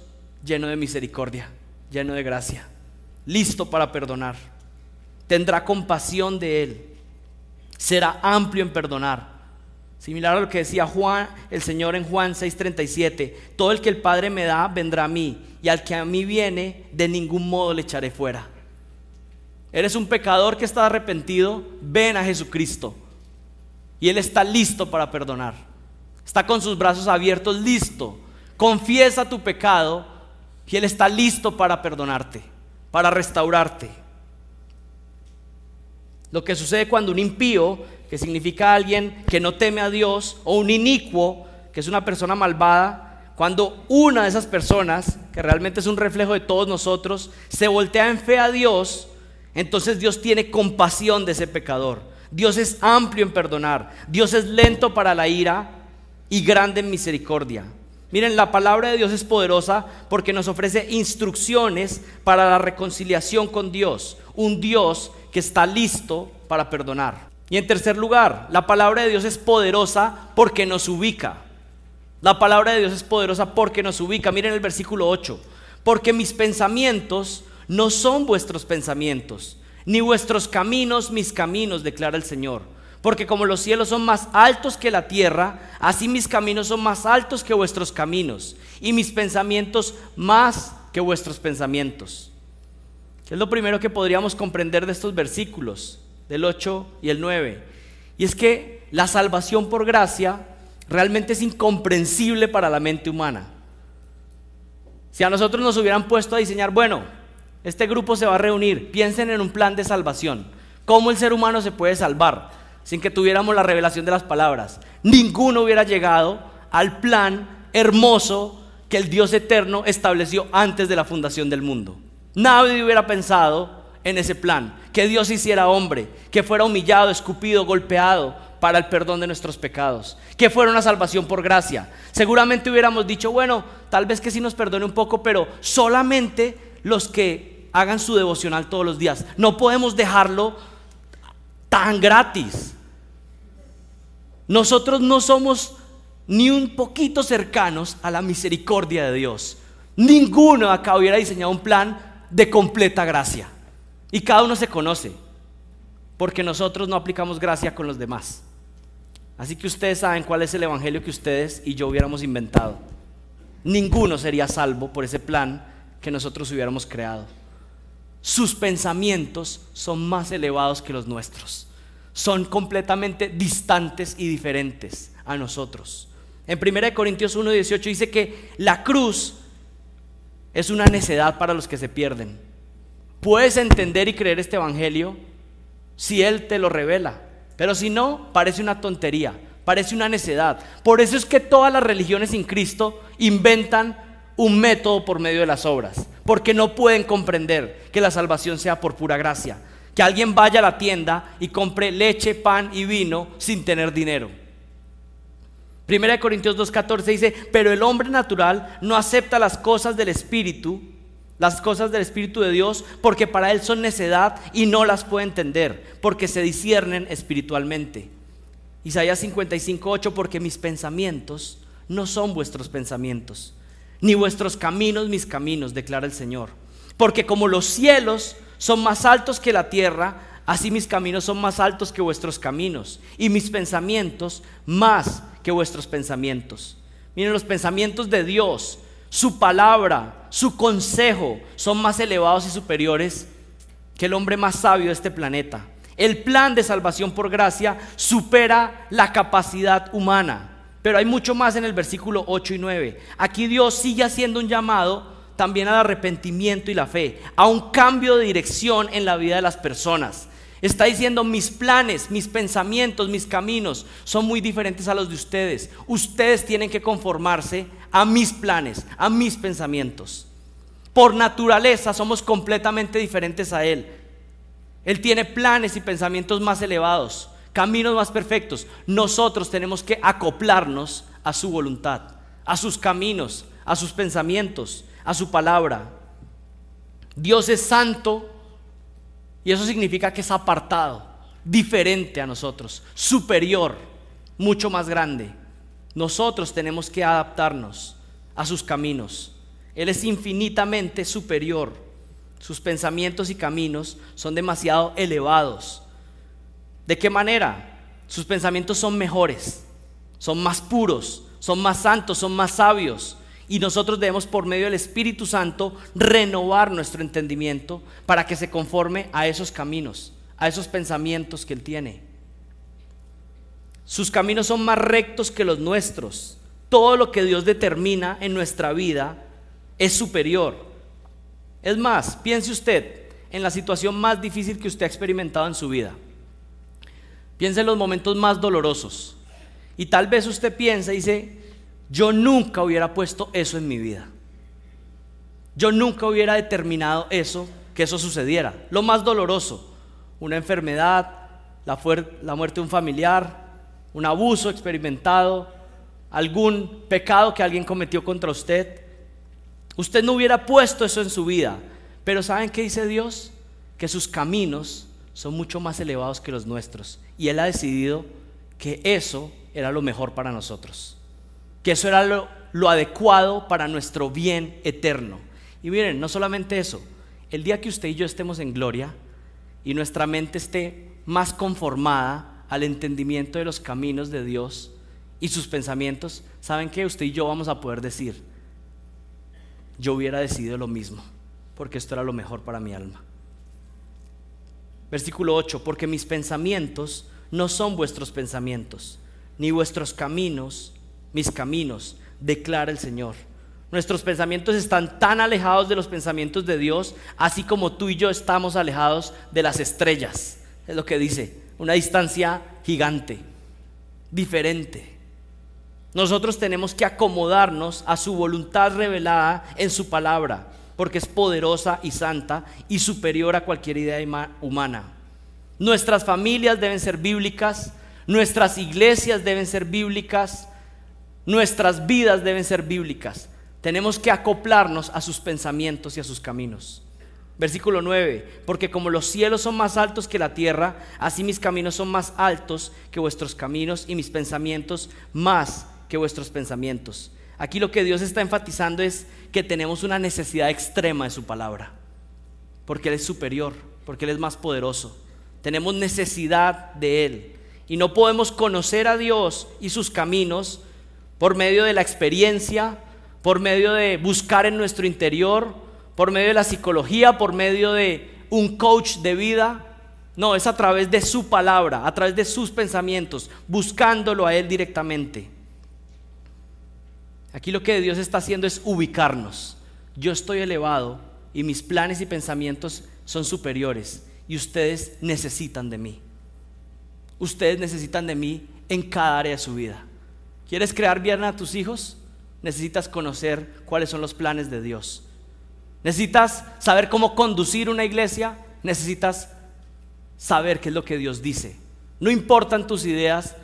lleno de misericordia, lleno de gracia, listo para perdonar. Tendrá compasión de él, será amplio en perdonar. Similar a lo que decía Juan, el Señor en Juan 6:37, todo el que el Padre me da vendrá a mí, y al que a mí viene de ningún modo le echaré fuera. Eres un pecador que está arrepentido, ven a Jesucristo y Él está listo para perdonar. Está con sus brazos abiertos, listo. Confiesa tu pecado y Él está listo para perdonarte, para restaurarte. Lo que sucede cuando un impío, que significa alguien que no teme a Dios, o un inicuo, que es una persona malvada, cuando una de esas personas, que realmente es un reflejo de todos nosotros, se voltea en fe a Dios, entonces Dios tiene compasión de ese pecador. Dios es amplio en perdonar, Dios es lento para la ira y grande en misericordia. Miren, la palabra de Dios es poderosa porque nos ofrece instrucciones para la reconciliación con Dios, un Dios que está listo para perdonar. Y en tercer lugar, la palabra de Dios es poderosa porque nos ubica. La palabra de Dios es poderosa porque nos ubica. Miren el versículo 8. Porque mis pensamientos no son vuestros pensamientos, ni vuestros caminos mis caminos, declara el Señor. Porque como los cielos son más altos que la tierra, así mis caminos son más altos que vuestros caminos, y mis pensamientos más que vuestros pensamientos. ¿Qué es lo primero que podríamos comprender de estos versículos, del 8 y el 9? Y es que la salvación por gracia realmente es incomprensible para la mente humana. Si a nosotros nos hubieran puesto a diseñar, bueno, este grupo se va a reunir, piensen en un plan de salvación, ¿cómo el ser humano se puede salvar? Sin que tuviéramos la revelación de las palabras, ninguno hubiera llegado al plan hermoso que el Dios eterno estableció antes de la fundación del mundo. Nadie hubiera pensado en ese plan, que Dios hiciera hombre, que fuera humillado, escupido, golpeado para el perdón de nuestros pecados, que fuera una salvación por gracia. Seguramente hubiéramos dicho, bueno, tal vez que sí nos perdone un poco, pero solamente los que hagan su devocional todos los días. No podemos dejarlo tan gratis. Nosotros no somos ni un poquito cercanos a la misericordia de Dios. Ninguno acá hubiera diseñado un plan de completa gracia. Y cada uno se conoce, porque nosotros no aplicamos gracia con los demás. Así que ustedes saben cuál es el evangelio que ustedes y yo hubiéramos inventado. Ninguno sería salvo por ese plan que nosotros hubiéramos creado. Sus pensamientos son más elevados que los nuestros. Son completamente distantes y diferentes a nosotros. En 1 Corintios 1:18 dice que la cruz es una necedad para los que se pierden. Puedes entender y creer este evangelio si Él te lo revela, pero si no, parece una tontería, parece una necedad. Por eso es que todas las religiones sin Cristo inventan un método por medio de las obras, porque no pueden comprender que la salvación sea por pura gracia. Que alguien vaya a la tienda y compre leche, pan y vino sin tener dinero. 1 Corintios 2:14 dice, pero el hombre natural no acepta las cosas del Espíritu de Dios, porque para él son necedad y no las puede entender, porque se disciernen espiritualmente. Isaías 55:8, porque mis pensamientos no son vuestros pensamientos, ni vuestros caminos mis caminos, declara el Señor. Porque como los cielos son más altos que la tierra, así mis caminos son más altos que vuestros caminos, y mis pensamientos más que vuestros pensamientos. Miren, los pensamientos de Dios, su palabra, su consejo son más elevados y superiores que el hombre más sabio de este planeta. El plan de salvación por gracia supera la capacidad humana. Pero hay mucho más en el versículo 8 y 9. Aquí Dios sigue haciendo un llamado también al arrepentimiento y la fe, a un cambio de dirección en la vida de las personas. Está diciendo, mis planes, mis pensamientos, mis caminos son muy diferentes a los de ustedes. Ustedes tienen que conformarse a mis planes, a mis pensamientos. Por naturaleza somos completamente diferentes a Él. Él tiene planes y pensamientos más elevados, caminos más perfectos. Nosotros tenemos que acoplarnos a su voluntad, a sus caminos, a sus pensamientos, a su palabra. Dios es santo y eso significa que es apartado, diferente a nosotros, superior, mucho más grande. Nosotros tenemos que adaptarnos a sus caminos. Él es infinitamente superior. Sus pensamientos y caminos son demasiado elevados. ¿De qué manera? Sus pensamientos son mejores. son más puros, son más santos, son más sabios. Y nosotros debemos, por medio del Espíritu Santo, renovar nuestro entendimiento para que se conforme a esos caminos, a esos pensamientos que Él tiene. Sus caminos son más rectos que los nuestros. Todo lo que Dios determina en nuestra vida es superior. Es más, piense usted en la situación más difícil que usted ha experimentado en su vida. Piense en los momentos más dolorosos. Y tal vez usted piensa y dice: yo nunca hubiera puesto eso en mi vida. Yo nunca hubiera determinado eso, que eso sucediera. Lo más doloroso, una enfermedad, la muerte de un familiar, un abuso experimentado, algún pecado que alguien cometió contra usted. Usted no hubiera puesto eso en su vida. Pero ¿saben qué dice Dios? Que sus caminos son mucho más elevados que los nuestros. Y Él ha decidido que eso era lo mejor para nosotros, que eso era lo adecuado para nuestro bien eterno. Y miren, no solamente eso, el día que usted y yo estemos en gloria y nuestra mente esté más conformada al entendimiento de los caminos de Dios y sus pensamientos, ¿saben qué? Usted y yo vamos a poder decir: yo hubiera decidido lo mismo, porque esto era lo mejor para mi alma. Versículo 8: porque mis pensamientos no son vuestros pensamientos, ni vuestros caminos mis caminos, declara el Señor. Nuestros pensamientos están tan alejados de los pensamientos de Dios, así como tú y yo estamos alejados de las estrellas. Es lo que dice, una distancia gigante, diferente. Nosotros tenemos que acomodarnos a su voluntad revelada en su palabra, porque es poderosa y santa y superior a cualquier idea humana. Nuestras familias deben ser bíblicas, nuestras iglesias deben ser bíblicas, nuestras vidas deben ser bíblicas. Tenemos que acoplarnos a sus pensamientos y a sus caminos. Versículo 9: porque como los cielos son más altos que la tierra, así mis caminos son más altos que vuestros caminos y mis pensamientos más que vuestros pensamientos. Aquí lo que Dios está enfatizando es que tenemos una necesidad extrema de su palabra, porque Él es superior, porque Él es más poderoso. Tenemos necesidad de Él y no podemos conocer a Dios y sus caminos por medio de la experiencia, por medio de buscar en nuestro interior, por medio de la psicología, por medio de un coach de vida. No, es a través de su palabra, a través de sus pensamientos, buscándolo a Él directamente. Aquí lo que Dios está haciendo es ubicarnos. Yo estoy elevado y mis planes y pensamientos son superiores, y ustedes necesitan de mí. Ustedes necesitan de mí en cada área de su vida. ¿Quieres crear bien a tus hijos? Necesitas conocer cuáles son los planes de Dios. ¿Necesitas saber cómo conducir una iglesia? Necesitas saber qué es lo que Dios dice. No importan tus ideas,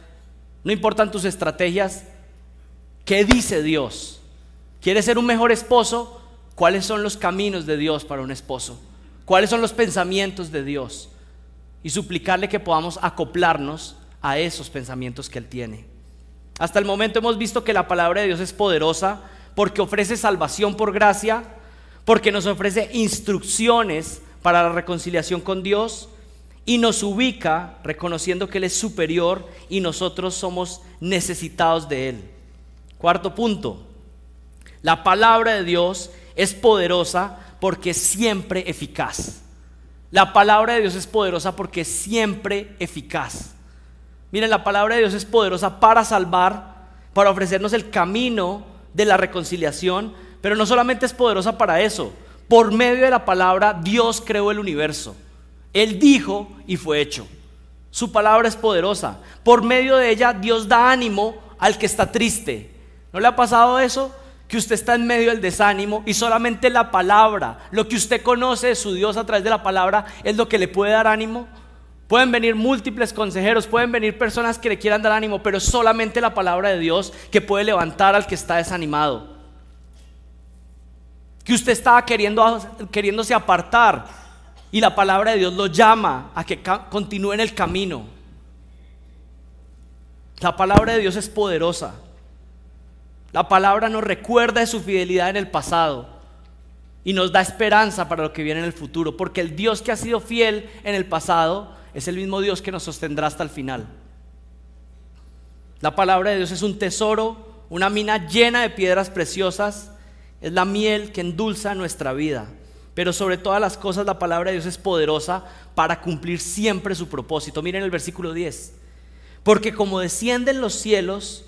no importan tus estrategias. ¿Qué dice Dios? ¿Quieres ser un mejor esposo? ¿Cuáles son los caminos de Dios para un esposo? ¿Cuáles son los pensamientos de Dios? Y suplicarle que podamos acoplarnos a esos pensamientos que Él tiene. Hasta el momento hemos visto que la palabra de Dios es poderosa porque ofrece salvación por gracia, porque nos ofrece instrucciones para la reconciliación con Dios y nos ubica reconociendo que Él es superior y nosotros somos necesitados de Él. Cuarto punto: la palabra de Dios es poderosa porque es siempre eficaz. La palabra de Dios es poderosa porque es siempre eficaz. Miren, la palabra de Dios es poderosa para salvar, para ofrecernos el camino de la reconciliación, pero no solamente es poderosa para eso. Por medio de la palabra Dios creó el universo. Él dijo y fue hecho. Su palabra es poderosa. Por medio de ella Dios da ánimo al que está triste. ¿No le ha pasado eso? Que usted está en medio del desánimo y solamente la palabra, lo que usted conoce de su Dios a través de la palabra, es lo que le puede dar ánimo. Pueden venir múltiples consejeros, pueden venir personas que le quieran dar ánimo, pero solamente la palabra de Dios que puede levantar al que está desanimado. Que usted estaba queriéndose apartar y la palabra de Dios lo llama a que continúe en el camino. La palabra de Dios es poderosa. La palabra nos recuerda de su fidelidad en el pasado y nos da esperanza para lo que viene en el futuro, porque el Dios que ha sido fiel en el pasado es el mismo Dios que nos sostendrá hasta el final. La palabra de Dios es un tesoro, una mina llena de piedras preciosas. Es la miel que endulza nuestra vida. Pero sobre todas las cosas la palabra de Dios es poderosa para cumplir siempre su propósito. Miren el versículo 10. Porque como descienden de los cielos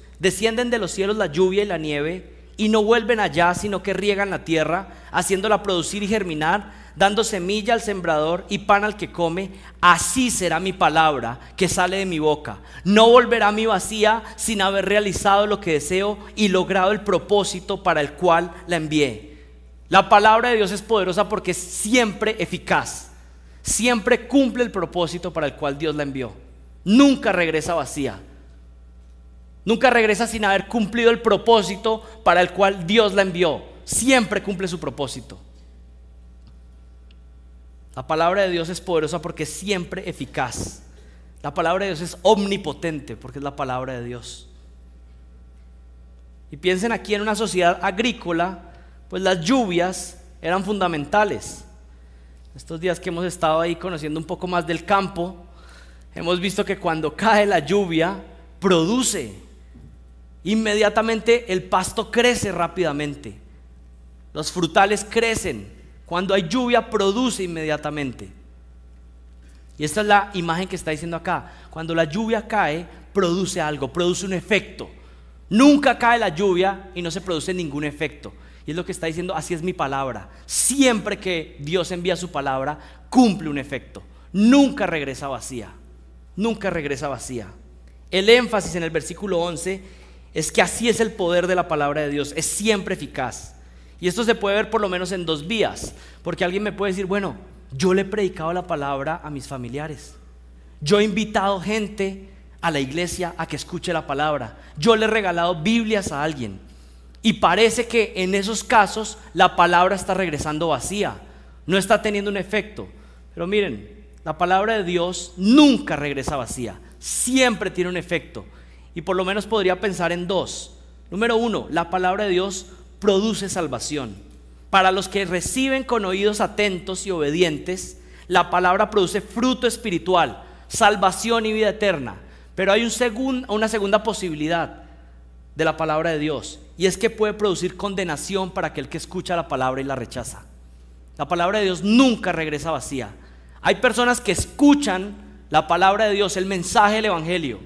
la lluvia y la nieve, y no vuelven allá, sino que riegan la tierra, haciéndola producir y germinar, dando semilla al sembrador y pan al que come, así será mi palabra que sale de mi boca. No volverá a mí vacía sin haber realizado lo que deseo y logrado el propósito para el cual la envié. La palabra de Dios es poderosa porque es siempre eficaz, siempre cumple el propósito para el cual Dios la envió. Nunca regresa vacía, nunca regresa sin haber cumplido el propósito para el cual Dios la envió. Siempre cumple su propósito. La palabra de Dios es poderosa porque es siempre eficaz. La palabra de Dios es omnipotente porque es la palabra de Dios. Y piensen aquí en una sociedad agrícola, pues las lluvias eran fundamentales. Estos días que hemos estado ahí conociendo un poco más del campo, hemos visto que cuando cae la lluvia, produce. Inmediatamente el pasto crece rápidamente. Los frutales crecen. Cuando hay lluvia, produce inmediatamente. Y esta es la imagen que está diciendo acá. Cuando la lluvia cae, produce algo, produce un efecto. Nunca cae la lluvia y no se produce ningún efecto. Y es lo que está diciendo, así es mi palabra. Siempre que Dios envía su palabra, cumple un efecto. Nunca regresa vacía. Nunca regresa vacía. El énfasis en el versículo 11 es que así es el poder de la palabra de Dios. Es siempre eficaz. Y esto se puede ver por lo menos en dos vías. Porque alguien me puede decir, bueno, yo le he predicado la palabra a mis familiares. Yo he invitado gente a la iglesia a que escuche la palabra. Yo le he regalado Biblias a alguien. Y parece que en esos casos la palabra está regresando vacía. No está teniendo un efecto. Pero miren, la palabra de Dios nunca regresa vacía. Siempre tiene un efecto. Y por lo menos podría pensar en dos. Número uno, la palabra de Dios produce salvación. Para los que reciben con oídos atentos y obedientes, la palabra produce fruto espiritual, salvación y vida eterna. Pero hay una segunda posibilidad de la palabra de Dios, y es que puede producir condenación para aquel que escucha la palabra y la rechaza. La palabra de Dios nunca regresa vacía. Hay personas que escuchan la palabra de Dios, el mensaje del evangelio.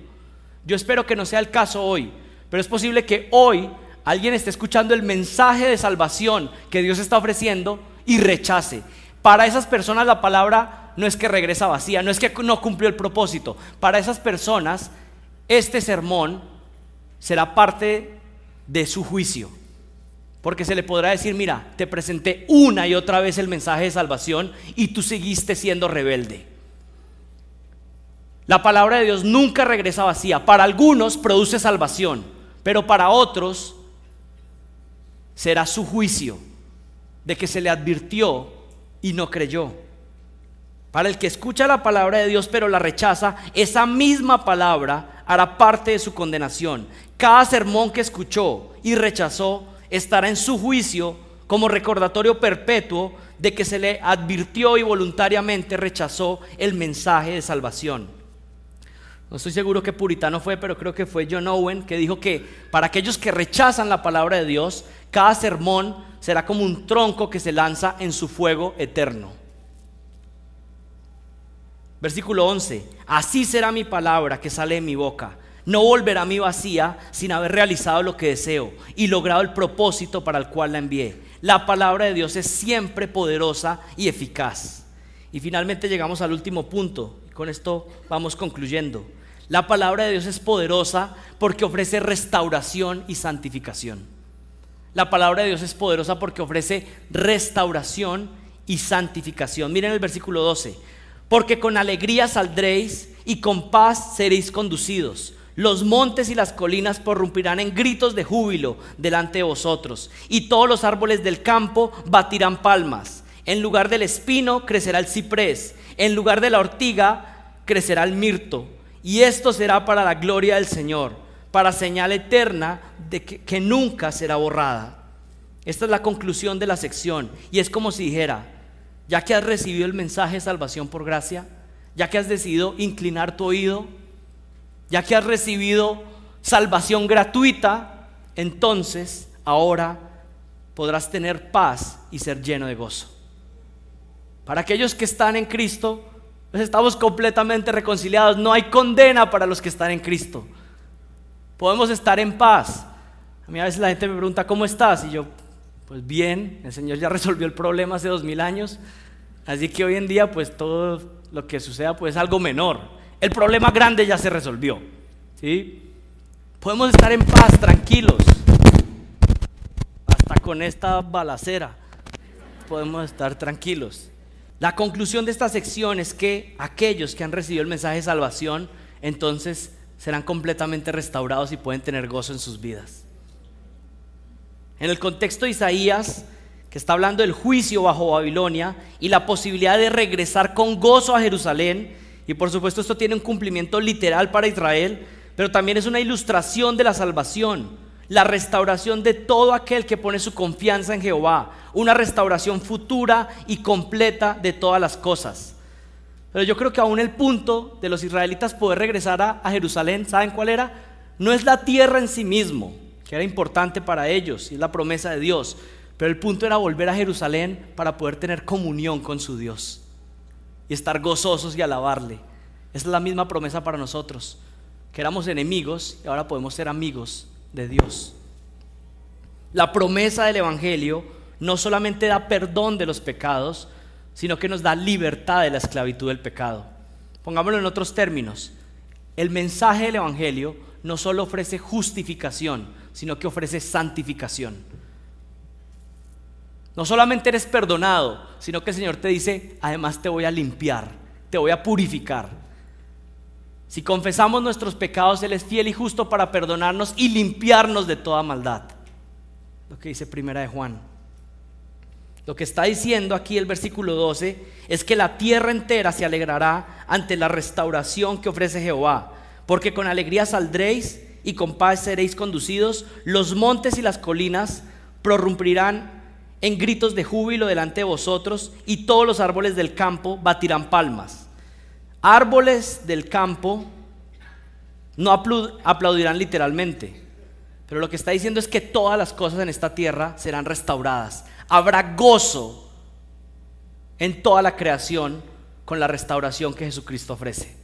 Yo espero que no sea el caso hoy, pero es posible que hoy alguien esté escuchando el mensaje de salvación que Dios está ofreciendo y rechace. Para esas personas la palabra no es que regresa vacía, no es que no cumplió el propósito. Para esas personas este sermón será parte de su juicio. Porque se le podrá decir, mira, te presenté una y otra vez el mensaje de salvación y tú seguiste siendo rebelde. La palabra de Dios nunca regresa vacía. Para algunos produce salvación, pero para otros será su juicio de que se le advirtió y no creyó. Para el que escucha la palabra de Dios pero la rechaza, esa misma palabra hará parte de su condenación. Cada sermón que escuchó y rechazó estará en su juicio como recordatorio perpetuo de que se le advirtió y voluntariamente rechazó el mensaje de salvación. No estoy seguro qué puritano fue, pero creo que fue John Owen, que dijo que para aquellos que rechazan la palabra de Dios, cada sermón será como un tronco que se lanza en su fuego eterno. Versículo 11, así será mi palabra que sale de mi boca. No volverá a mí vacía sin haber realizado lo que deseo y logrado el propósito para el cual la envié. La palabra de Dios es siempre poderosa y eficaz. Y finalmente llegamos al último punto. Con esto vamos concluyendo. La palabra de Dios es poderosa porque ofrece restauración y santificación. La palabra de Dios es poderosa porque ofrece restauración y santificación. Miren el versículo 12. Porque con alegría saldréis y con paz seréis conducidos. Los montes y las colinas prorrumpirán en gritos de júbilo delante de vosotros, y todos los árboles del campo batirán palmas. En lugar del espino crecerá el ciprés, en lugar de la ortiga crecerá el mirto, y esto será para la gloria del Señor, para señal eterna de que nunca será borrada. Esta es la conclusión de la sección, y es como si dijera: ya que has recibido el mensaje de salvación por gracia, ya que has decidido inclinar tu oído, ya que has recibido salvación gratuita, entonces ahora podrás tener paz y ser lleno de gozo. Para aquellos que están en Cristo, pues estamos completamente reconciliados. No hay condena para los que están en Cristo. Podemos estar en paz. A mí a veces la gente me pregunta, ¿cómo estás? Y yo, pues bien, el Señor ya resolvió el problema hace 2000 años. Así que hoy en día, pues todo lo que suceda, pues es algo menor. El problema grande ya se resolvió, ¿sí? Podemos estar en paz, tranquilos. Hasta con esta balacera podemos estar tranquilos. La conclusión de esta sección es que aquellos que han recibido el mensaje de salvación, entonces serán completamente restaurados y pueden tener gozo en sus vidas. En el contexto de Isaías, que está hablando del juicio bajo Babilonia y la posibilidad de regresar con gozo a Jerusalén, y por supuesto esto tiene un cumplimiento literal para Israel, pero también es una ilustración de la salvación, la restauración de todo aquel que pone su confianza en Jehová, una restauración futura y completa de todas las cosas. Pero yo creo que aún el punto de los israelitas poder regresar a Jerusalén, ¿saben cuál era? No es la tierra en sí mismo, que era importante para ellos y es la promesa de Dios, pero el punto era volver a Jerusalén para poder tener comunión con su Dios y estar gozosos y alabarle. Esa es la misma promesa para nosotros, que éramos enemigos y ahora podemos ser amigos de Dios. La promesa del Evangelio no solamente da perdón de los pecados, sino que nos da libertad de la esclavitud del pecado. Pongámoslo en otros términos, el mensaje del Evangelio no solo ofrece justificación, sino que ofrece santificación. No solamente eres perdonado, sino que el Señor te dice, además te voy a limpiar, te voy a purificar. Si confesamos nuestros pecados, Él es fiel y justo para perdonarnos y limpiarnos de toda maldad. Lo que dice Primera de Juan. Lo que está diciendo aquí el versículo 12 es que la tierra entera se alegrará ante la restauración que ofrece Jehová, porque con alegría saldréis y con paz seréis conducidos. Los montes y las colinas prorrumpirán en gritos de júbilo delante de vosotros, y todos los árboles del campo batirán palmas. Árboles del campo no aplaudirán literalmente, pero lo que está diciendo es que todas las cosas en esta tierra serán restauradas. Habrá gozo en toda la creación con la restauración que Jesucristo ofrece.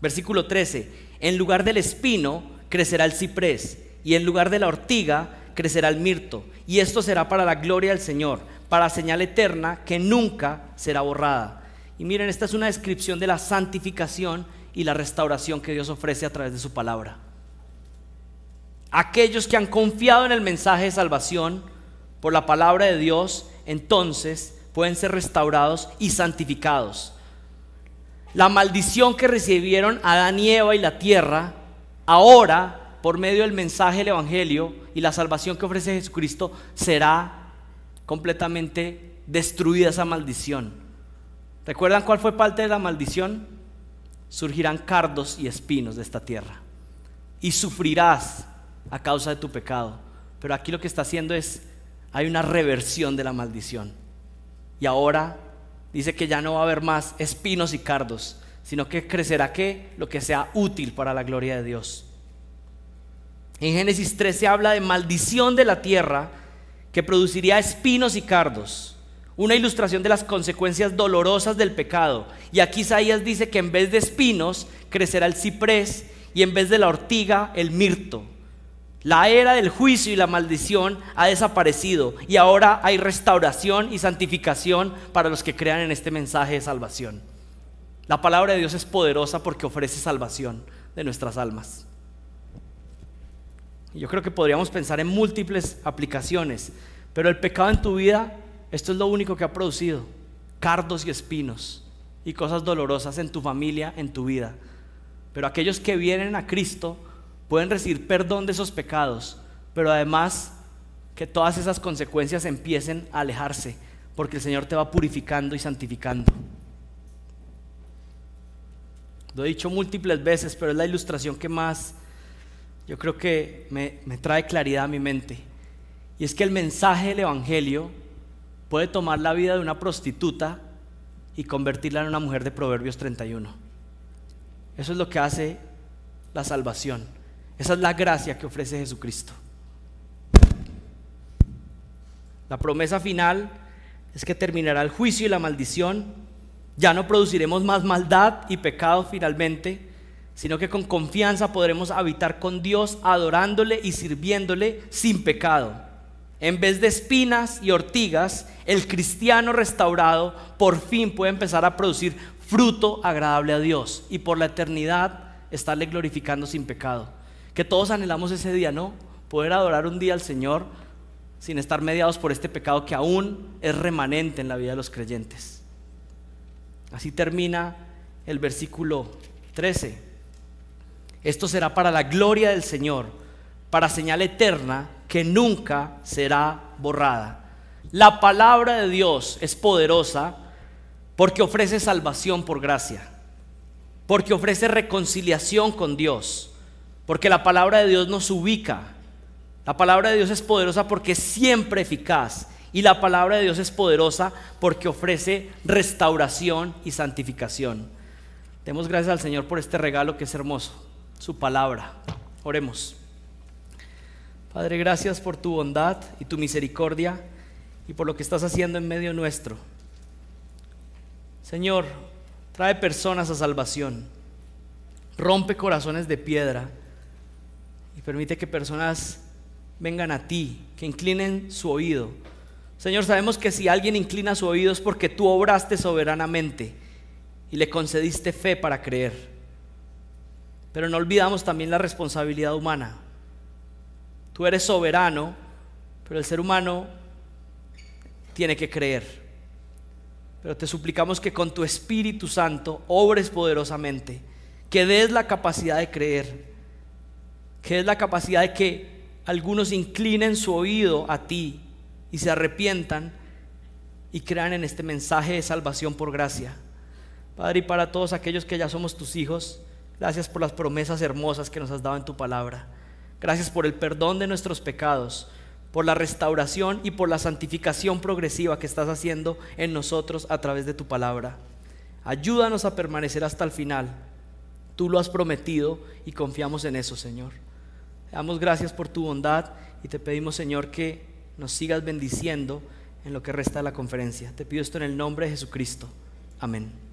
Versículo 13: en lugar del espino crecerá el ciprés, y en lugar de la ortiga crecerá el mirto, y esto será para la gloria del Señor, para señal eterna que nunca será borrada. Y miren, esta es una descripción de la santificación y la restauración que Dios ofrece a través de su palabra. Aquellos que han confiado en el mensaje de salvación por la palabra de Dios, entonces pueden ser restaurados y santificados. La maldición que recibieron Adán y Eva y la tierra, ahora por medio del mensaje del Evangelio y la salvación que ofrece Jesucristo, será completamente destruida esa maldición. ¿Recuerdan cuál fue parte de la maldición? Surgirán cardos y espinos de esta tierra y sufrirás a causa de tu pecado. Pero aquí lo que está haciendo es, hay una reversión de la maldición, y ahora dice que ya no va a haber más espinos y cardos, sino que crecerá ¿qué? Lo que sea útil para la gloria de Dios. En Génesis 13 habla de maldición de la tierra que produciría espinos y cardos, una ilustración de las consecuencias dolorosas del pecado. Y aquí Isaías dice que en vez de espinos crecerá el ciprés, y en vez de la ortiga el mirto. La era del juicio y la maldición ha desaparecido, y ahora hay restauración y santificación para los que crean en este mensaje de salvación. La palabra de Dios es poderosa porque ofrece salvación de nuestras almas. Y yo creo que podríamos pensar en múltiples aplicaciones, pero el pecado en tu vida, esto es lo único que ha producido: cardos y espinos y cosas dolorosas en tu familia, en tu vida. Pero aquellos que vienen a Cristo pueden recibir perdón de esos pecados, pero además que todas esas consecuencias empiecen a alejarse, porque el Señor te va purificando y santificando. Lo he dicho múltiples veces, pero es la ilustración que más yo creo que me trae claridad a mi mente. Y es que el mensaje del Evangelio puede tomar la vida de una prostituta y convertirla en una mujer de Proverbios 31. Eso es lo que hace la salvación. Esa es la gracia que ofrece Jesucristo. La promesa final es que terminará el juicio y la maldición. Ya no produciremos más maldad y pecado finalmente, sino que con confianza podremos habitar con Dios, adorándole y sirviéndole sin pecado. En vez de espinas y ortigas, el cristiano restaurado por fin puede empezar a producir fruto agradable a Dios y por la eternidad estarle glorificando sin pecado. Que todos anhelamos ese día, ¿no? Poder adorar un día al Señor sin estar mediados por este pecado que aún es remanente en la vida de los creyentes. Así termina el versículo 13. Esto será para la gloria del Señor, para señal eterna que nunca será borrada. La palabra de Dios es poderosa porque ofrece salvación por gracia, porque ofrece reconciliación con Dios, porque la palabra de Dios nos ubica. La palabra de Dios es poderosa porque es siempre eficaz, y la palabra de Dios es poderosa porque ofrece restauración y santificación. Demos gracias al Señor por este regalo que es hermoso, su palabra. Oremos. Padre, gracias por tu bondad y tu misericordia y por lo que estás haciendo en medio nuestro. Señor, trae personas a salvación, rompe corazones de piedra y permite que personas vengan a ti, que inclinen su oído. Señor, sabemos que si alguien inclina su oído es porque tú obraste soberanamente y le concediste fe para creer. Pero no olvidamos también la responsabilidad humana. Tú eres soberano, pero el ser humano tiene que creer. Pero te suplicamos que con tu Espíritu Santo obres poderosamente, que des la capacidad de creer, que des la capacidad de que algunos inclinen su oído a ti y se arrepientan y crean en este mensaje de salvación por gracia. Padre, y para todos aquellos que ya somos tus hijos, gracias por las promesas hermosas que nos has dado en tu palabra. Gracias por el perdón de nuestros pecados, por la restauración y por la santificación progresiva que estás haciendo en nosotros a través de tu palabra. Ayúdanos a permanecer hasta el final. Tú lo has prometido y confiamos en eso, Señor. Te damos gracias por tu bondad y te pedimos, Señor, que nos sigas bendiciendo en lo que resta de la conferencia. Te pido esto en el nombre de Jesucristo. Amén.